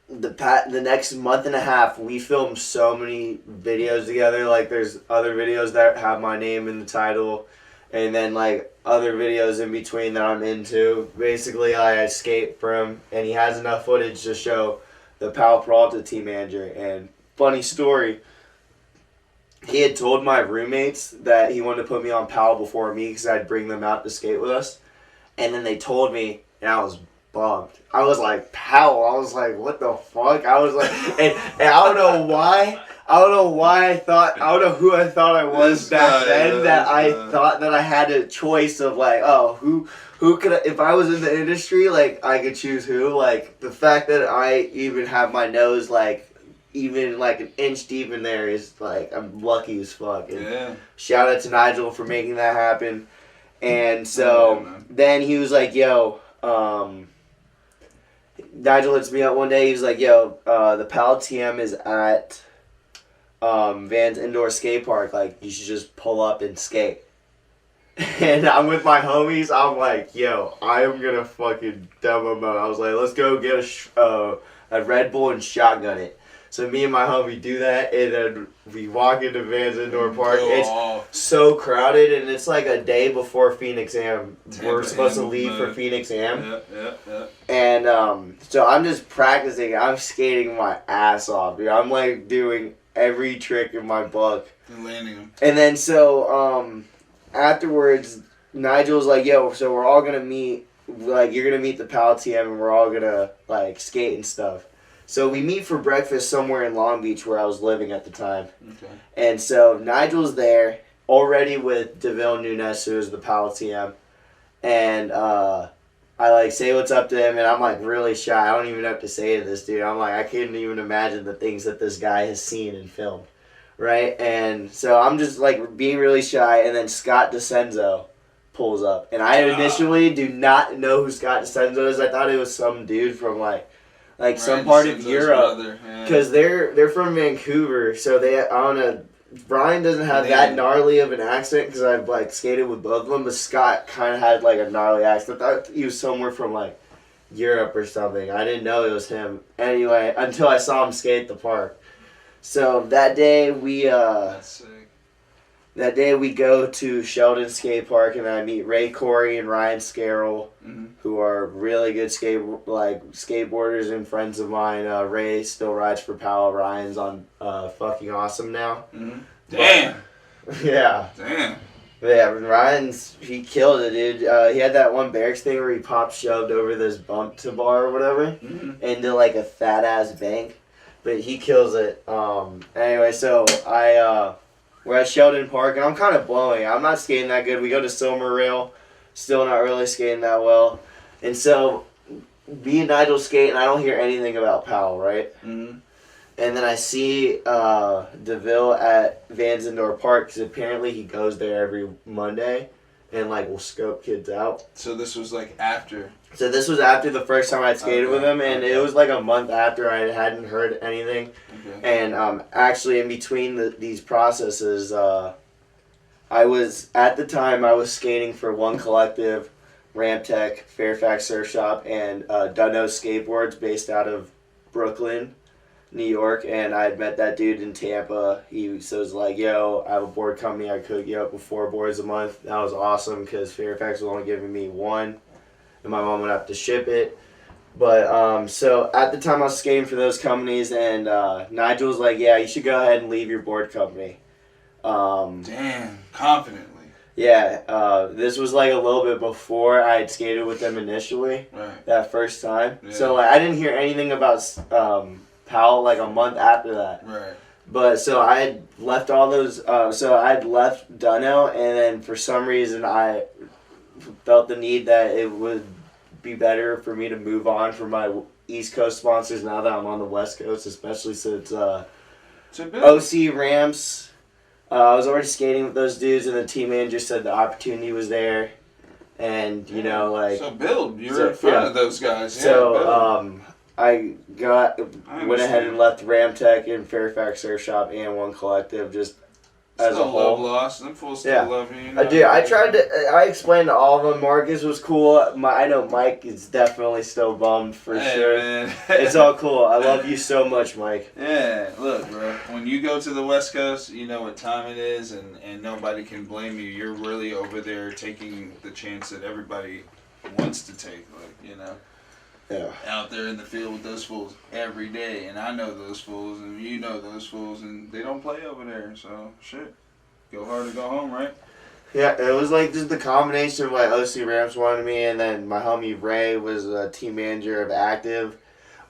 the next month and a half, we filmed so many videos together. Like, there's other videos that have my name in the title, and then, like, other videos in between that I'm into. Basically, I skate for him, and he has enough footage to show the Pal Peralta team manager. And funny story, he had told my roommates that he wanted to put me on Pal before me because I'd bring them out to skate with us. And then they told me, and I was bummed. I was like, Pal. I was like, what the fuck? I was like, and I don't know why. I don't know why I don't know who I thought I was back then, that I thought that I had a choice of, like, oh, who could if I was in the industry, like, I could choose who. Like, the fact that I even have my nose, like, even like an inch deep in there is, like, I'm lucky as fuck. And shout out to Nigel for making that happen. And so then he was like, yo, Nigel hits me up one day. He was like, yo, the Pal TM is at Van's Indoor Skate Park. Like, you should just pull up and skate. And I'm with my homies. I'm like, yo, I am gonna fucking demo mode. I was like, let's go get a Red Bull and shotgun it. So me and my homie do that, and then we walk into Van's Indoor Park. It's so crowded, and it's like a day before Phoenix Am. We're supposed to leave for Phoenix Am. Yeah. And so I'm just practicing. I'm skating my ass off, dude. I'm like doing every trick in my book. And landing them. And then so afterwards, Nigel's like, yo, so we're all going to meet. Like, you're going to meet the Pal TM, and we're all going to, like, skate and stuff. So we meet for breakfast somewhere in Long Beach where I was living at the time. Okay. And so Nigel's there already with DeVille Nunes, who is the Pal TM. And I like say what's up to him, and I'm like really shy. I don't even have to say to this dude. I'm like, I can't even imagine the things that this guy has seen and filmed. Right? And so I'm just like being really shy, and then Scott DeCenzo pulls up. And I initially do not know who Scott DeCenzo is. I thought it was some dude from like some part of Europe, because they're from Vancouver, so I don't know. Brian doesn't have that gnarly of an accent because I've like skated with both of them, but Scott kind of had like a gnarly accent. I thought he was somewhere from like Europe or something. I didn't know it was him. Anyway, until I saw him skate at the park. So that day we That's sick. That day we go to Sheldon Skate Park, and I meet Ray Corey and Ryan Scarroll, who are really good skateboarders and friends of mine. Ray still rides for Pal. Ryan's on Fucking Awesome now. Damn. Yeah. Damn. Yeah, he killed it, dude. He had that one barracks thing where he shoved over this bump to bar or whatever into like a fat ass bank, but he kills it. Anyway, so we're at Sheldon Park, and I'm kind of blowing. I'm not skating that good. We go to Silver Rail, still not really skating that well. And so, me and Nigel skate, and I don't hear anything about Powell, right? And then I see DeVille at Van's Indoor Park, because apparently he goes there every Monday and like will scope kids out. So this was like after. So this was after the first time I skated with him, and it was like a month after I hadn't heard anything. And actually, in between these processes, I was skating for One Collective, Ramp Tech, Fairfax Surf Shop, and Dunno Skateboards based out of Brooklyn, New York. And I had met that dude in Tampa. He was like, yo, I have a board company. I could get up with 4 boards a month. That was awesome because Fairfax was only giving me 1. And my mom would have to ship it. But, so, at the time I was skating for those companies, and Nigel was like, yeah, you should go ahead and leave your board company. Damn, confidently. Yeah, this was like a little bit before I had skated with them initially, Right. that first time. Yeah. So like I didn't hear anything about Powell like a month after that. Right. But so I had left all those. So I had left Dunno, and then for some reason I felt the need that it would be better for me to move on from my East Coast sponsors now that I'm on the West Coast, especially since OC Ramps. I was already skating with those dudes, and the team manager said the opportunity was there, and you know, like so build. You're in front of those guys. So I went ahead and left Ramtech and Fairfax Surf Shop and One Collective just as a whole. Love lost. Them fools still love you. Dude, I explained to all of them. Marcus was cool. I know Mike is definitely still bummed for sure. Man. It's all cool. I love you so much, Mike. Yeah, look, bro. When you go to the West Coast, you know what time it is, and nobody can blame you. You're really over there taking the chance that everybody wants to take, like, you know. Yeah. Out there in the field with those fools every day, and I know those fools, and you know those fools, and they don't play over there, so shit. Go hard or go home, right? Yeah, it was like just the combination of like OC Ramps wanted me, and then my homie Ray was a team manager of Active,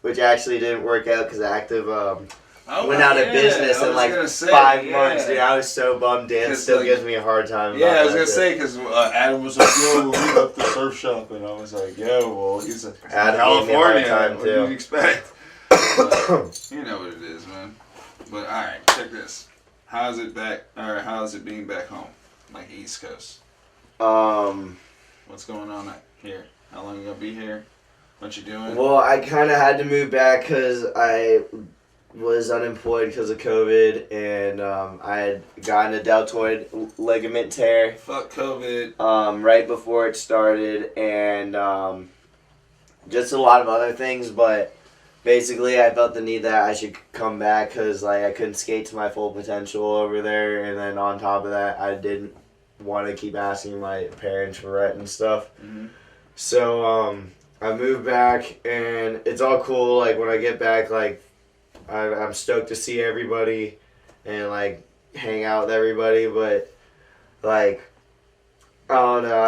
which actually didn't work out because Active went out of business in like 5 months. Dude, I was so bummed. Dan still gives me a hard time. Yeah, I was gonna say because Adam was like, "Yo, we left the surf shop," and I was like, "Yo, well, he's in California. What do you expect?" You know what it is, man. But all right, check this. How's it being back home, like East Coast? What's going on here? How long you gonna be here? What you doing? Well, I kind of had to move back because I was unemployed because of COVID, and I had gotten a deltoid ligament tear. Fuck COVID. Right before it started, and just a lot of other things, but basically I felt the need that I should come back because like I couldn't skate to my full potential over there, and then on top of that I didn't want to keep asking my parents for rent and stuff. Mm-hmm. So I moved back, and it's all cool. Like when I get back, like I'm stoked to see everybody and like hang out with everybody, but like I don't know,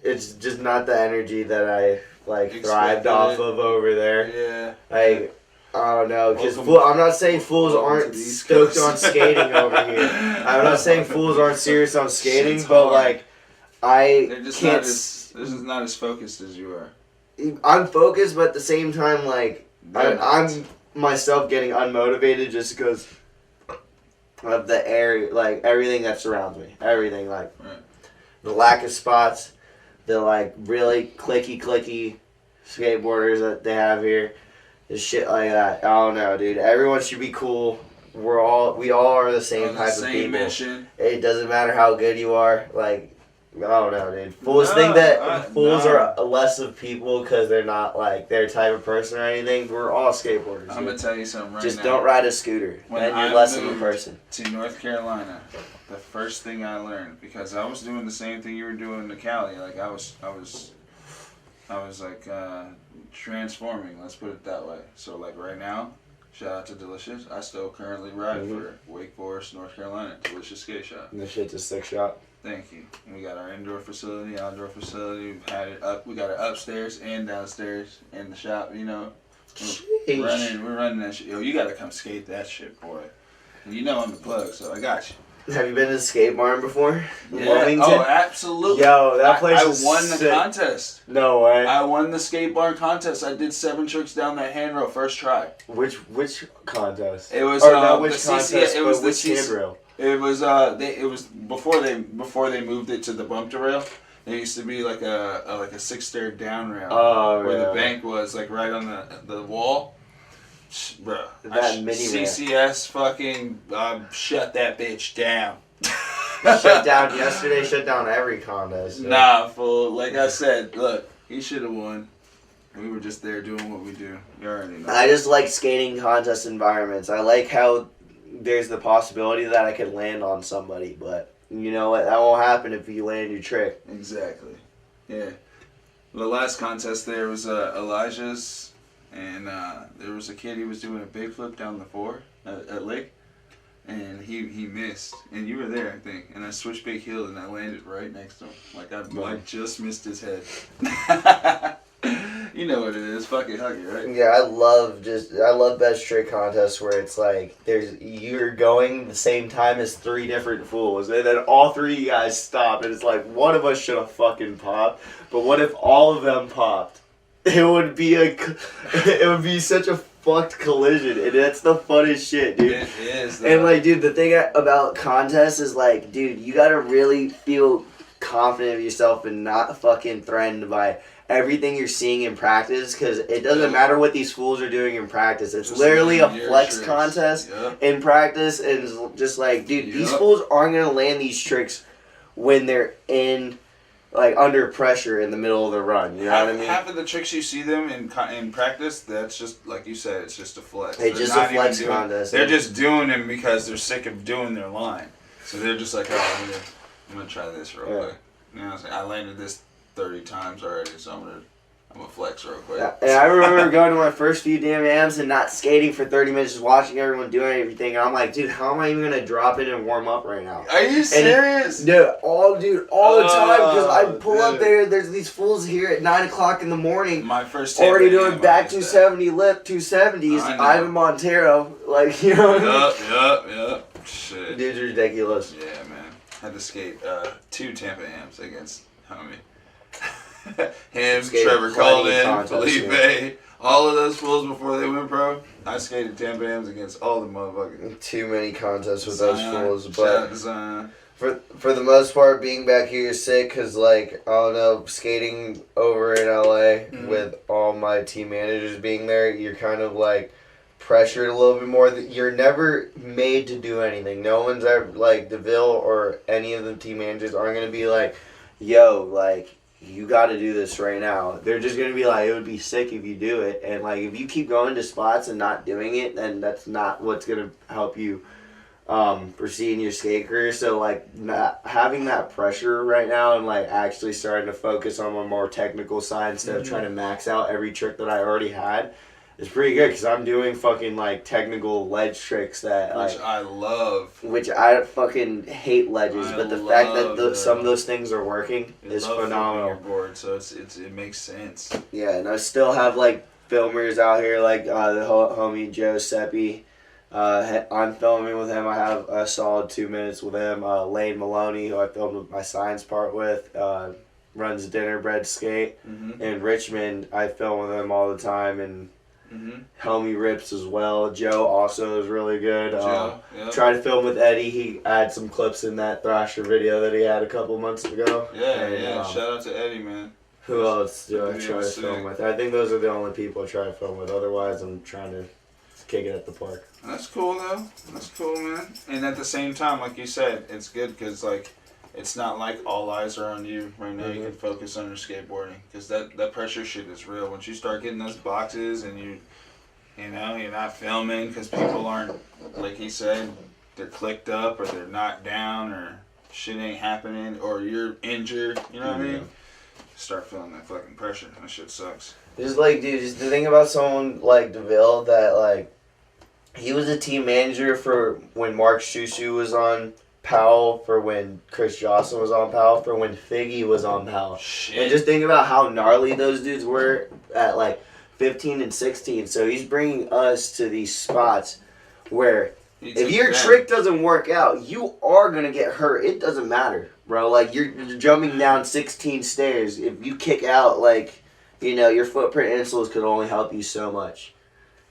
it's just not the energy that I like thrived off of over there. Yeah. Like I don't know, because I'm not saying fools aren't stoked on skating over here. I'm not saying fools aren't serious on skating, but like they're just can't. They're just not as focused as you are. I'm focused, but at the same time, like I'm myself getting unmotivated just because of the air, like everything that surrounds me, everything, like the lack of spots, the like really clicky skateboarders that they have here, just shit like that. I don't know, dude. Everyone should be cool. We all are the same type of people. Mission. It doesn't matter how good you are, like. I don't know, dude. Fools think that fools are less of people because they're not like their type of person or anything. We're all skateboarders. I'm gonna tell you something right now. Just don't ride a scooter, and you're less of a person. To North Carolina, the first thing I learned, because I was doing the same thing you were doing to Cali. Like I was like transforming. Let's put it that way. So like right now, shout out to Delicious. I still currently ride for Wake Forest, North Carolina. Delicious Skate Shop. This shit's a sick shop. Thank you. We got our indoor facility, outdoor facility. We've had it up. We got it upstairs and downstairs in the shop. You know, we're running that shit. Yo, you gotta come skate that shit, boy. And you know I'm the plug, so I got you. Have you been to the skate barn before? Yeah. Oh, absolutely. Yo, that place I won the contest. No way. I won the skate barn contest. I did 7 tricks down that handrail first try. Which contest? It was which contest? It was the handrail. It was it was before they moved it to the bump to rail. There used to be like a 6-stair down rail where the bank was like right on the wall. Bro, that mini CCS fucking shut that bitch down. Shut down yesterday. Shut down every contest. So. Nah, fool. Like I said, look, he should have won. We were just there doing what we do. You already know. I just like skating contest environments. I like how there's the possibility that I could land on somebody, but you know what? That won't happen if you land your trick. Exactly. Yeah. The last contest there was Elijah's, and there was a kid, he was doing a big flip down the 4 at Lake, and he missed, and you were there, I think, and I switched big heel and I landed right next to him, like I just missed his head. You know what it is, fucking hug it, right? Yeah, I love best trick contests where it's like you're going the same time as 3 different fools, and then all 3 of you guys stop, and it's like one of us should have fucking popped, but what if all of them popped? It would be such a fucked collision, and that's the funnest shit, dude. It is, though. And like, dude, the thing about contests is like, dude, you gotta really feel confident of yourself and not fucking threatened by everything you're seeing in practice, because it doesn't matter what these fools are doing in practice. It's just literally a flex tricks. Contest in practice, and it's just like, dude, these fools aren't gonna land these tricks when they're in, like, under pressure in the middle of the run. You know what I mean? Half of the tricks you see them in practice, that's just, like you said, it's just a flex. It's just a flex contest. They're just doing them because they're sick of doing their line. So they're just like, oh, I'm gonna try this real quick. You know what I'm saying? I landed this 30 times already, so I'm gonna flex real quick. Yeah, and I remember going to my first few damn AMs and not skating for 30 minutes, just watching everyone doing everything, and I'm like, dude, how am I even gonna drop in and warm up right now? Are you serious? All the time, because I pull up there's these fools here at 9 o'clock in the morning. My first already doing back 270 lip 270s. Ivan Montero, like, you know. Yup. Shit. Dude's ridiculous. Yeah, man. Had to skate 2 Tampa AMs against homie. Him, Trevor Colden, Felipe, all of those fools before they went pro. I skated Tampa AMs against all the motherfuckers. Too many contests with those fools, but for the most part, being back here is sick, because, like, I don't know, skating over in LA with all my team managers being there, you're kind of like pressured a little bit more. You're never made to do anything. No one's ever, like, DeVille or any of the team managers aren't going to be like, yo, like, you got to do this right now. They're just going to be like, it would be sick if you do it. And, like, if you keep going to spots and not doing it, then that's not what's going to help you proceed in your skate career. So, like, not having that pressure right now and, like, actually starting to focus on my more technical side instead of trying to max out every trick that I already had is pretty good, because I'm doing fucking, like, technical ledge tricks that, which I love. Which I fucking hate ledges, but the fact that some of those things are working is phenomenal. Your board, so it makes sense. Yeah, and I still have, like, filmers out here, like the homie Joe Seppi. I'm filming with him. I have a solid 2 minutes with him. Lane Maloney, who I filmed my science part with, runs Dinner Bread Sk8. In Richmond, I film with him all the time, and homie rips as well. Joe also is really good. Tried to film with Eddie. He had some clips in that Thrasher video that he had a couple months ago. Shout out to Eddie, man. Who else do I try to film with? I think those are the only people I try to film with. Otherwise, I'm trying to kick it at the park. That's cool, though. That's cool, man. And at the same time, like you said, it's good because, like, it's not like all eyes are on you right now. You can focus on your skateboarding, because that pressure shit is real. Once you start getting those boxes and you're not filming because people aren't, like he said, they're clicked up or they're knocked down or shit ain't happening or you're injured, you know what I mean? Start feeling that fucking pressure. That shit sucks. Just like, dude, just the thing about someone like DeVille that, like, he was a team manager for when Mark Shushu was on Powell, for when Chris Johnson was on Powell, for when Figgy was on Powell. Shit. And just think about how gnarly those dudes were at, like, 15 and 16. So he's bringing us to these spots where if your trick doesn't work out, you are going to get hurt. It doesn't matter, bro. Like, you're jumping down 16 stairs. If you kick out, like, you know, your footprint insoles could only help you so much.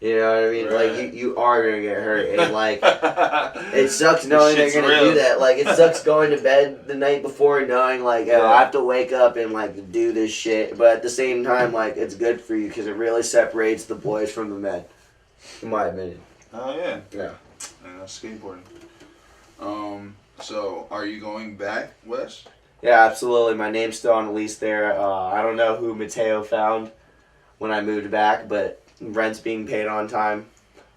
You know what I mean? Right. Like, you are going to get hurt. And, like, it sucks knowing they're going to do that. Like, it sucks going to bed the night before knowing, like, oh, I have to wake up and, like, do this shit. But at the same time, like, it's good for you because it really separates the boys from the men, in my opinion. Oh, yeah. Yeah. And that's skateboarding. So, are you going back, Wes? Yeah, absolutely. My name's still on the lease there. I don't know who Mateo found when I moved back, but rent's being paid on time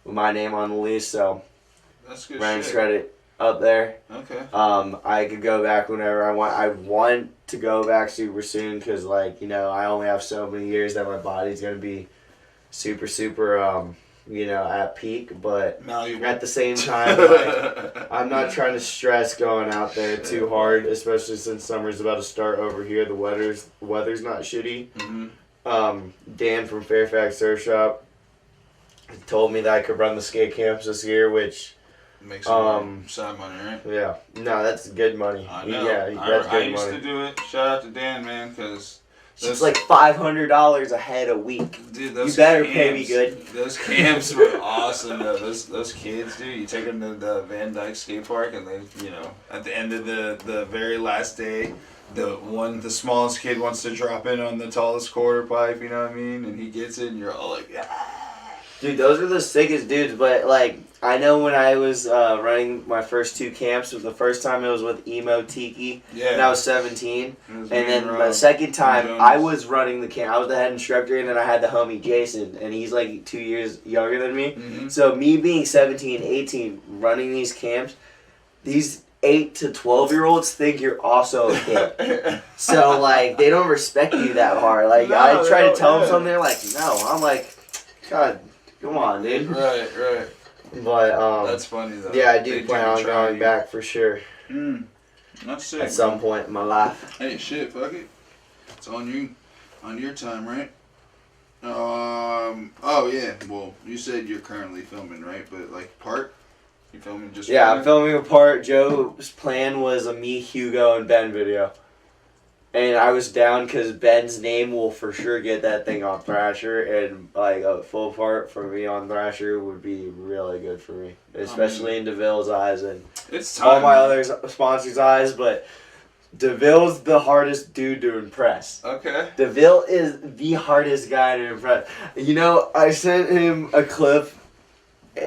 with my name on the lease, so that's good. Rent's credit up there. Okay. I could go back whenever I want. I want to go back super soon because, like, you know, I only have so many years that my body's gonna be super at peak, but Malleable. at the same time, like, I'm not trying to stress going out there too hard, especially since summer's about to start over here. The weather's not shitty. Mm-hmm. Dan from Fairfax Surf Shop told me that I could run the skate camps this year, which makes some side money, right? Yeah, no, that's good money. I know. Yeah, that's I good used money. to do it. Shout out to Dan, man, because it's like $500 a head a week. Dude, those you better camps, pay me good. Those camps were awesome, though. Those kids, dude, you take them to the Van Dyke skate park, and they, at the end of the very last day, the smallest kid wants to drop in on the tallest quarter pipe, you know what I mean? And he gets it, and you're all like, ah. Dude, those are the sickest dudes, but, like, I know when I was running my first 2 camps, the first time it was with Emo Tiki, and I was 17, and then the second time, I was running the camp. I was the head instructor, and then I had the homie Jason, and he's, like, 2 years younger than me. Mm-hmm. So me being 17, 18, running these camps, these 8 to 12-year-olds think you're also a kid. So, like, they don't respect you that hard. Like, I try to tell them something, they're like, no. I'm like, God, come on, dude. Right. But, that's funny, though. Yeah, I do plan on going back for sure. That's sick. At some point in my life. Hey, shit, fuck it. It's on you. On your time, right? Oh, yeah. Well, you said you're currently filming, right? But, like, part? You filming just Yeah, I'm filming a part. Joe's plan was a me, Hugo, and Ben video. And I was down because Ben's name will for sure get that thing on Thrasher, and like a full part for me on Thrasher would be really good for me, especially in DeVille's eyes and all my other sponsors' eyes. But DeVille's the hardest dude to impress. Okay. DeVille is the hardest guy to impress. I sent him a clip.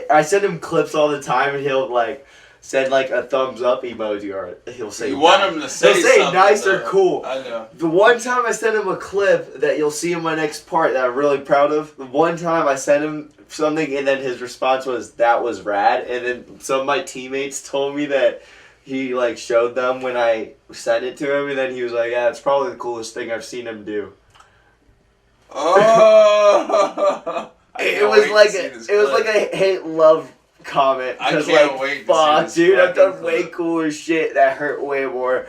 I send him clips all the time, and he'll like send like a thumbs up emoji, or he'll say. You want him to say something. He'll say nice though. or cool. I know. The one time I sent him a clip that you'll see in my next part that I'm really proud of. The one time I sent him something, and then his response was, "That was rad." And then some of my teammates told me that he like showed them when I sent it to him, and then he was like, "Yeah, it's probably the coolest thing I've seen him do." Oh. It was like a hate love comment. I can't wait to see this dude, I've done clip. way cooler shit that hurt way more.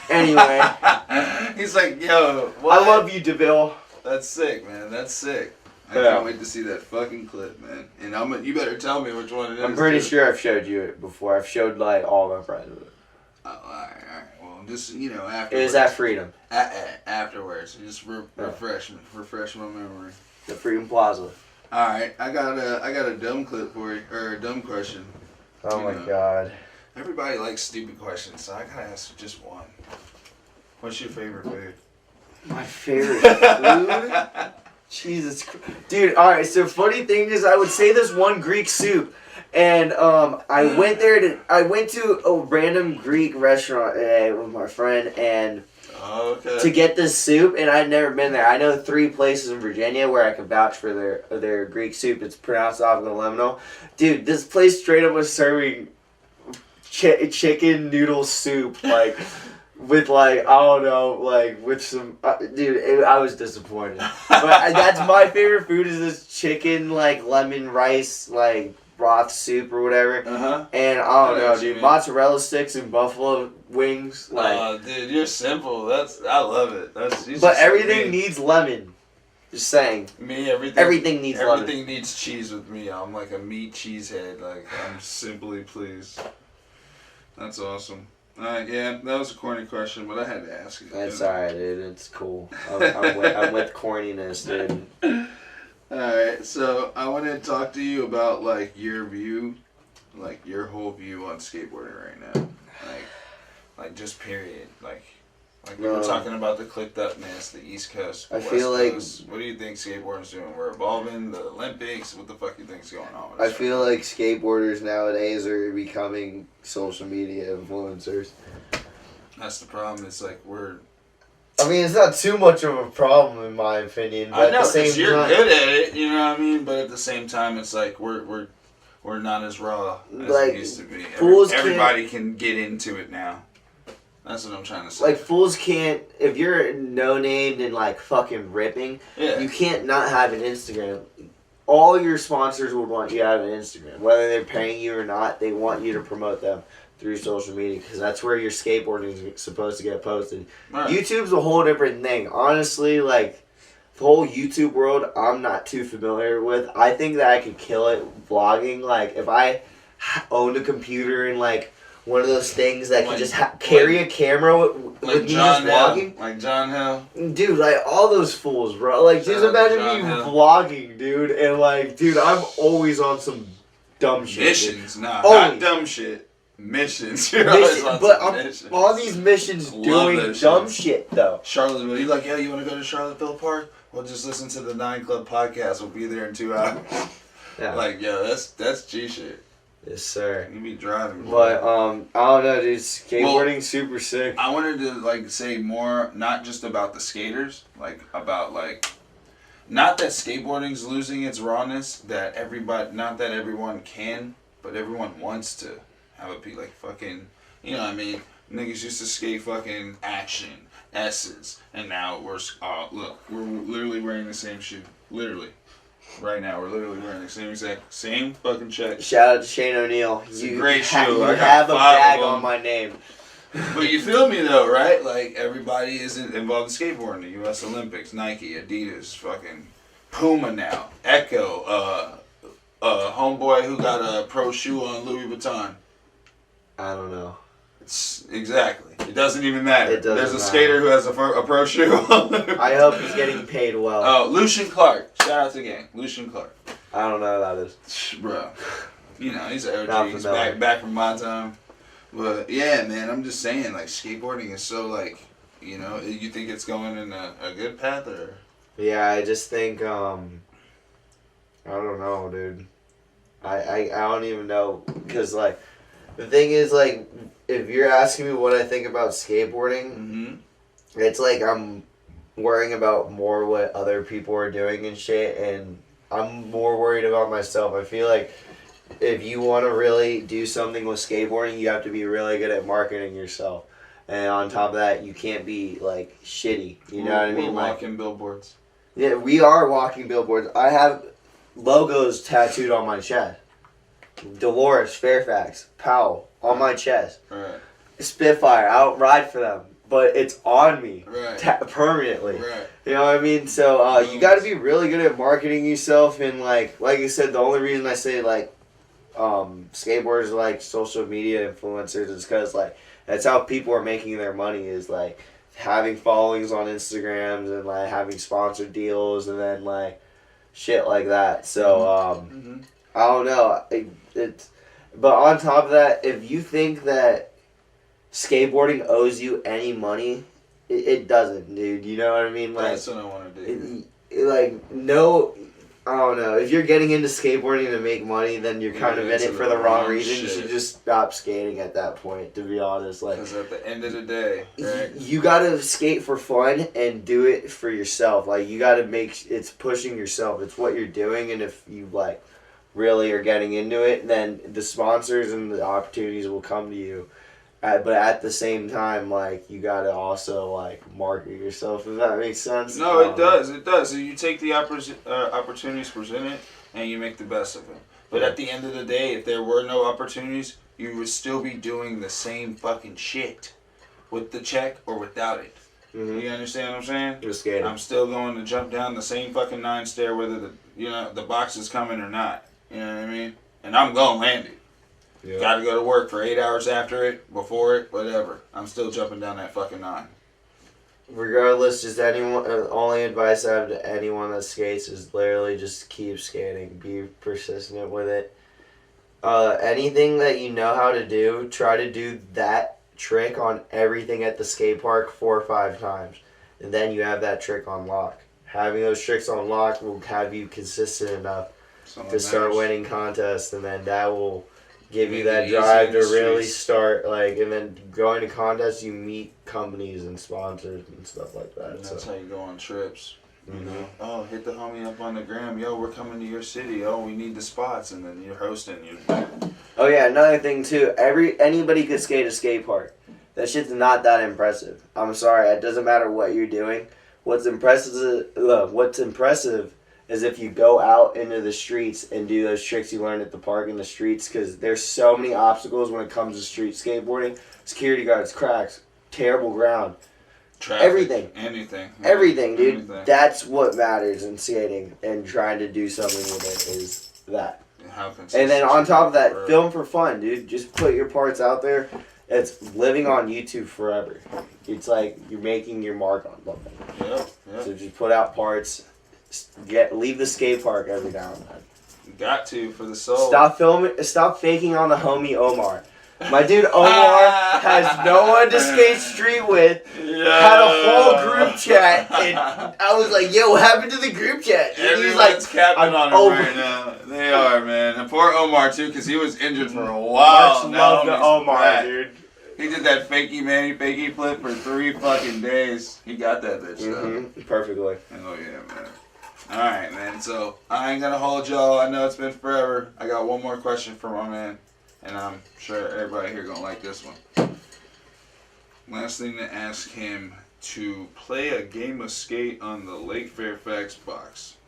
Anyway. He's like, yo, what? I love you, DeVille. That's sick, man. That's sick. I Yeah. can't wait to see that fucking clip, man. And you better tell me which one it is. I'm pretty sure I've showed you it before. I've showed like all my friends it. Oh, alright. Well, just afterwards. It was at Freedom. Afterwards, just refresh my memory. The Freedom Plaza. All right, I got a dumb clip for you, or a dumb question. Oh my god. Everybody likes stupid questions, so I gotta ask just one. What's your favorite food? My favorite food? Jesus Christ. Dude, alright, so funny thing is I would say this one Greek soup. And I went to a random Greek restaurant with my friend and to get this soup, and I'd never been there. I know 3 places in Virginia where I can vouch for their Greek soup. It's pronounced avgolemono. Dude, this place straight up was serving chicken noodle soup, like with like I don't know, like with some I was disappointed. But that's my favorite food is this chicken like lemon rice like broth soup or whatever. And I don't know, dude, mozzarella sticks and buffalo wings. Like, dude, you're simple. I love it. But everything needs lemon. Just saying. Me, everything needs lemon. Everything needs cheese with me. I'm like a meat cheesehead. Like, I'm simply pleased. That's awesome. Alright, yeah, that was a corny question, but I had to ask it. That's alright, dude. It's cool. I'm with corniness, dude. Alright, so I want to talk to you about, like, your view, like, your whole view on skateboarding right now. Like just period. Like we were talking about the clicked upness, the East Coast, I West feel like Coast. What do you think skateboarding's doing? We're evolving, the Olympics. What the fuck do you think's going on with I us feel right like skateboarders nowadays are becoming social media influencers. now? That's the problem. It's like I mean, it's not too much of a problem in my opinion. But I know, at the same because you're time, good at it, you know what I mean? But at the same time, it's like we're not as raw as like, we used to be. Everybody can get into it now. That's what I'm trying to say. Like, fools can't, if you're no-named and, like, fucking ripping, yeah. you can't not have an Instagram. all your sponsors would want you to have an Instagram. Whether they're paying you or not, they want you to promote them through social media because that's where your skateboarding is supposed to get posted. Right. YouTube's a whole different thing. Honestly, like, the whole YouTube world, I'm not too familiar with. I think that I could kill it vlogging. Like, if I owned a computer and, like, one of those things that can just carry a camera with me just vlogging. Like John Hill. Dude, like, all those fools, bro. Like, just imagine me vlogging, dude. And, like, dude, I'm always on some dumb shit. Missions. Nah, not dumb shit. Missions. You're always on but some I'm missions. on these missions doing dumb shit, though. Charlottesville. You're like, yeah, you want to go to Charlottesville Park? Well, just listen to the 9 Club podcast. We'll be there in 2 hours. Yeah. Like, yo, that's G shit. Yes, sir. You be driving. But, I don't know, dude. Skateboarding's super sick. I wanted to, like, say more, not just about the skaters, like, about, like, not that skateboarding's losing its rawness, that everybody, not that everyone can, but everyone wants to have a like, fucking, you know what I mean? Niggas used to skate fucking Action, S's, and now look, we're literally wearing the same shoe. Literally. Right now, we're literally wearing the same fucking check. Shout out to Shane O'Neill. It's a great shoe. You have a bag on my name. But you feel me though, right? Like, everybody is involved in skateboarding. The U.S. Olympics, Nike, Adidas, fucking Puma now, Echo, homeboy who got a pro shoe on Louis Vuitton. I don't know. Exactly. It doesn't even matter. There's a matter. Skater who has a pro shoe on. I hope he's getting paid well. Oh, Lucian Clark. Shout out to the gang. Lucian Clark. I don't know who that is. Bro. You know, he's an OG. He's back from my time. But, yeah, man, I'm just saying, like, skateboarding is so, like, you know, you think it's going in a good path, or? Yeah, I just think, I don't know, dude. I don't even know, because, like, the thing is, like, if you're asking me what I think about skateboarding, it's like I'm worrying about more what other people are doing and shit, and I'm more worried about myself. I feel like if you want to really do something with skateboarding, you have to be really good at marketing yourself. And on top of that, you can't be, like, shitty. You know what I mean? We're walking billboards. Yeah, we are walking billboards. I have logos tattooed on my chest. Dolores, Fairfax, Powell, on my chest. Right. Spitfire, I don't ride for them, but it's on me permanently. Right. You know what I mean? So you got to be really good at marketing yourself, and like you said, the only reason I say like skateboarders are like social media influencers is because like that's how people are making their money, is like having followings on Instagrams and like having sponsored deals and then like shit like that. So I don't know. But on top of that, if you think that skateboarding owes you any money, it doesn't, dude. You know what I mean? Like, that's what I want to do. No, I don't know. If you're getting into skateboarding to make money, then you're kind of in it for the wrong reason. You should just stop skating at that point, to be honest. Like, because at the end of the day, right? You gotta skate for fun and do it for yourself. Like, you gotta it's pushing yourself. It's what you're doing, and if you like really are getting into it, then the sponsors and the opportunities will come to you. But at the same time, like, you gotta also like market yourself. If that makes sense. No, it does. It does. So you take the opportunities presented and you make the best of it. But at the end of the day, if there were no opportunities, you would still be doing the same fucking shit, with the check or without it. You understand what I'm saying? Just skating. I'm still going to jump down the same fucking 9 stair, whether the box is coming or not. You know what I mean? And I'm gonna land it. Yeah. Got to go to work for 8 hours after it, before it, whatever. I'm still jumping down that fucking 9. Regardless, just only advice I have to anyone that skates is literally just keep skating. Be persistent with it. Anything that you know how to do, try to do that trick on everything at the skate park 4 or 5 times. And then you have that trick on lock. Having those tricks on lock will have you consistent enough to start winning contests, and then that will give you that drive to really start, like, and then going to contests, you meet companies and sponsors and stuff like that. And that's how you go on trips. You know, oh, hit the homie up on the gram. Yo, we're coming to your city. Oh, we need the spots, and then you're hosting. Oh yeah, another thing too. Anybody could skate a skate park. That shit's not that impressive. I'm sorry, it doesn't matter what you're doing. What's impressive is if you go out into the streets and do those tricks you learned at the park in the streets, because there's so many obstacles when it comes to street skateboarding. Security guards, cracks, terrible ground. Traffic, everything. Anything. Everything, dude. Anything. That's what matters in skating, and trying to do something with it is that. And then on top of that, film for fun, dude. Just put your parts out there. It's living on YouTube forever. It's like you're making your mark on something. Yeah. So just put out parts. Leave the skate park every now and then. You got to for the soul. Stop faking on the homie Omar. My dude Omar has no one to skate street with. Had a whole group chat, and I was like, "Yo, what happened to the group chat?" And Everyone's he's like, capping on him right now. They are, man. And poor Omar too, because he was injured for a while. Much love to Omar, dude. He did that fakey flip for 3 fucking days. He got that bitch though. Perfectly. Oh yeah, man. Alright, man. So I ain't gonna hold y'all. I know it's been forever. I got one more question for my man. And I'm sure everybody here gonna like this one. Last thing to ask him to play a game of skate on the Lake Fairfax box.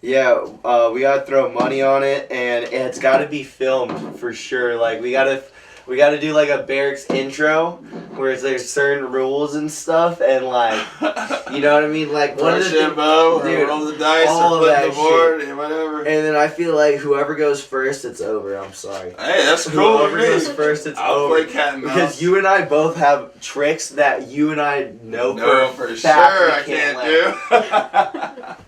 Yeah, we gotta throw money on it, and it's gotta be filmed for sure. Like we gotta do like a barracks intro where there's certain rules and stuff, and like, you know what I mean? Like one of the or roll the dice, or flip the board, and whatever. And then I feel like whoever goes first, it's over. I'm sorry. Hey, that's cool. Whoever goes first, it's I'll over. play cat and mouse. Because you and I both have tricks that you and I know for sure I can't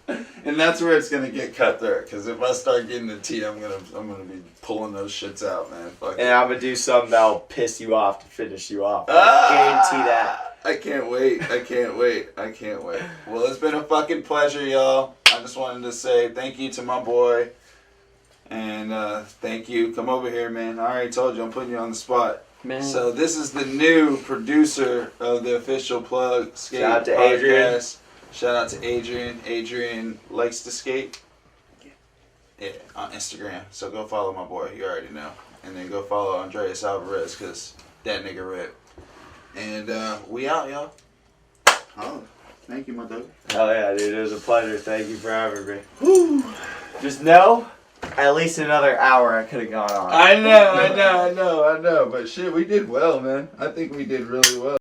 do. And that's where it's gonna get cut there. Because if I start getting the tea, I'm gonna be pulling those shits out, man. Fuck and I'm gonna do something that'll piss you off to finish you off. I guarantee that. I can't wait. Well, it's been a fucking pleasure, y'all. I just wanted to say thank you to my boy. And thank you. Come over here, man. I already told you, I'm putting you on the spot. Man. So this is the new producer of the official Plug Skate Shout out to podcast. Adrian. Shout out to Adrian. Adrian likes to skate. Yeah, on Instagram. So go follow my boy. You already know. And then go follow Andreas Alvarez, because that nigga rip. And we out, y'all. Oh, thank you, my dog. Hell yeah, dude. It was a pleasure. Thank you for having me. Whew. Just know, at least another hour I could have gone on. I know. But shit, we did well, man. I think we did really well.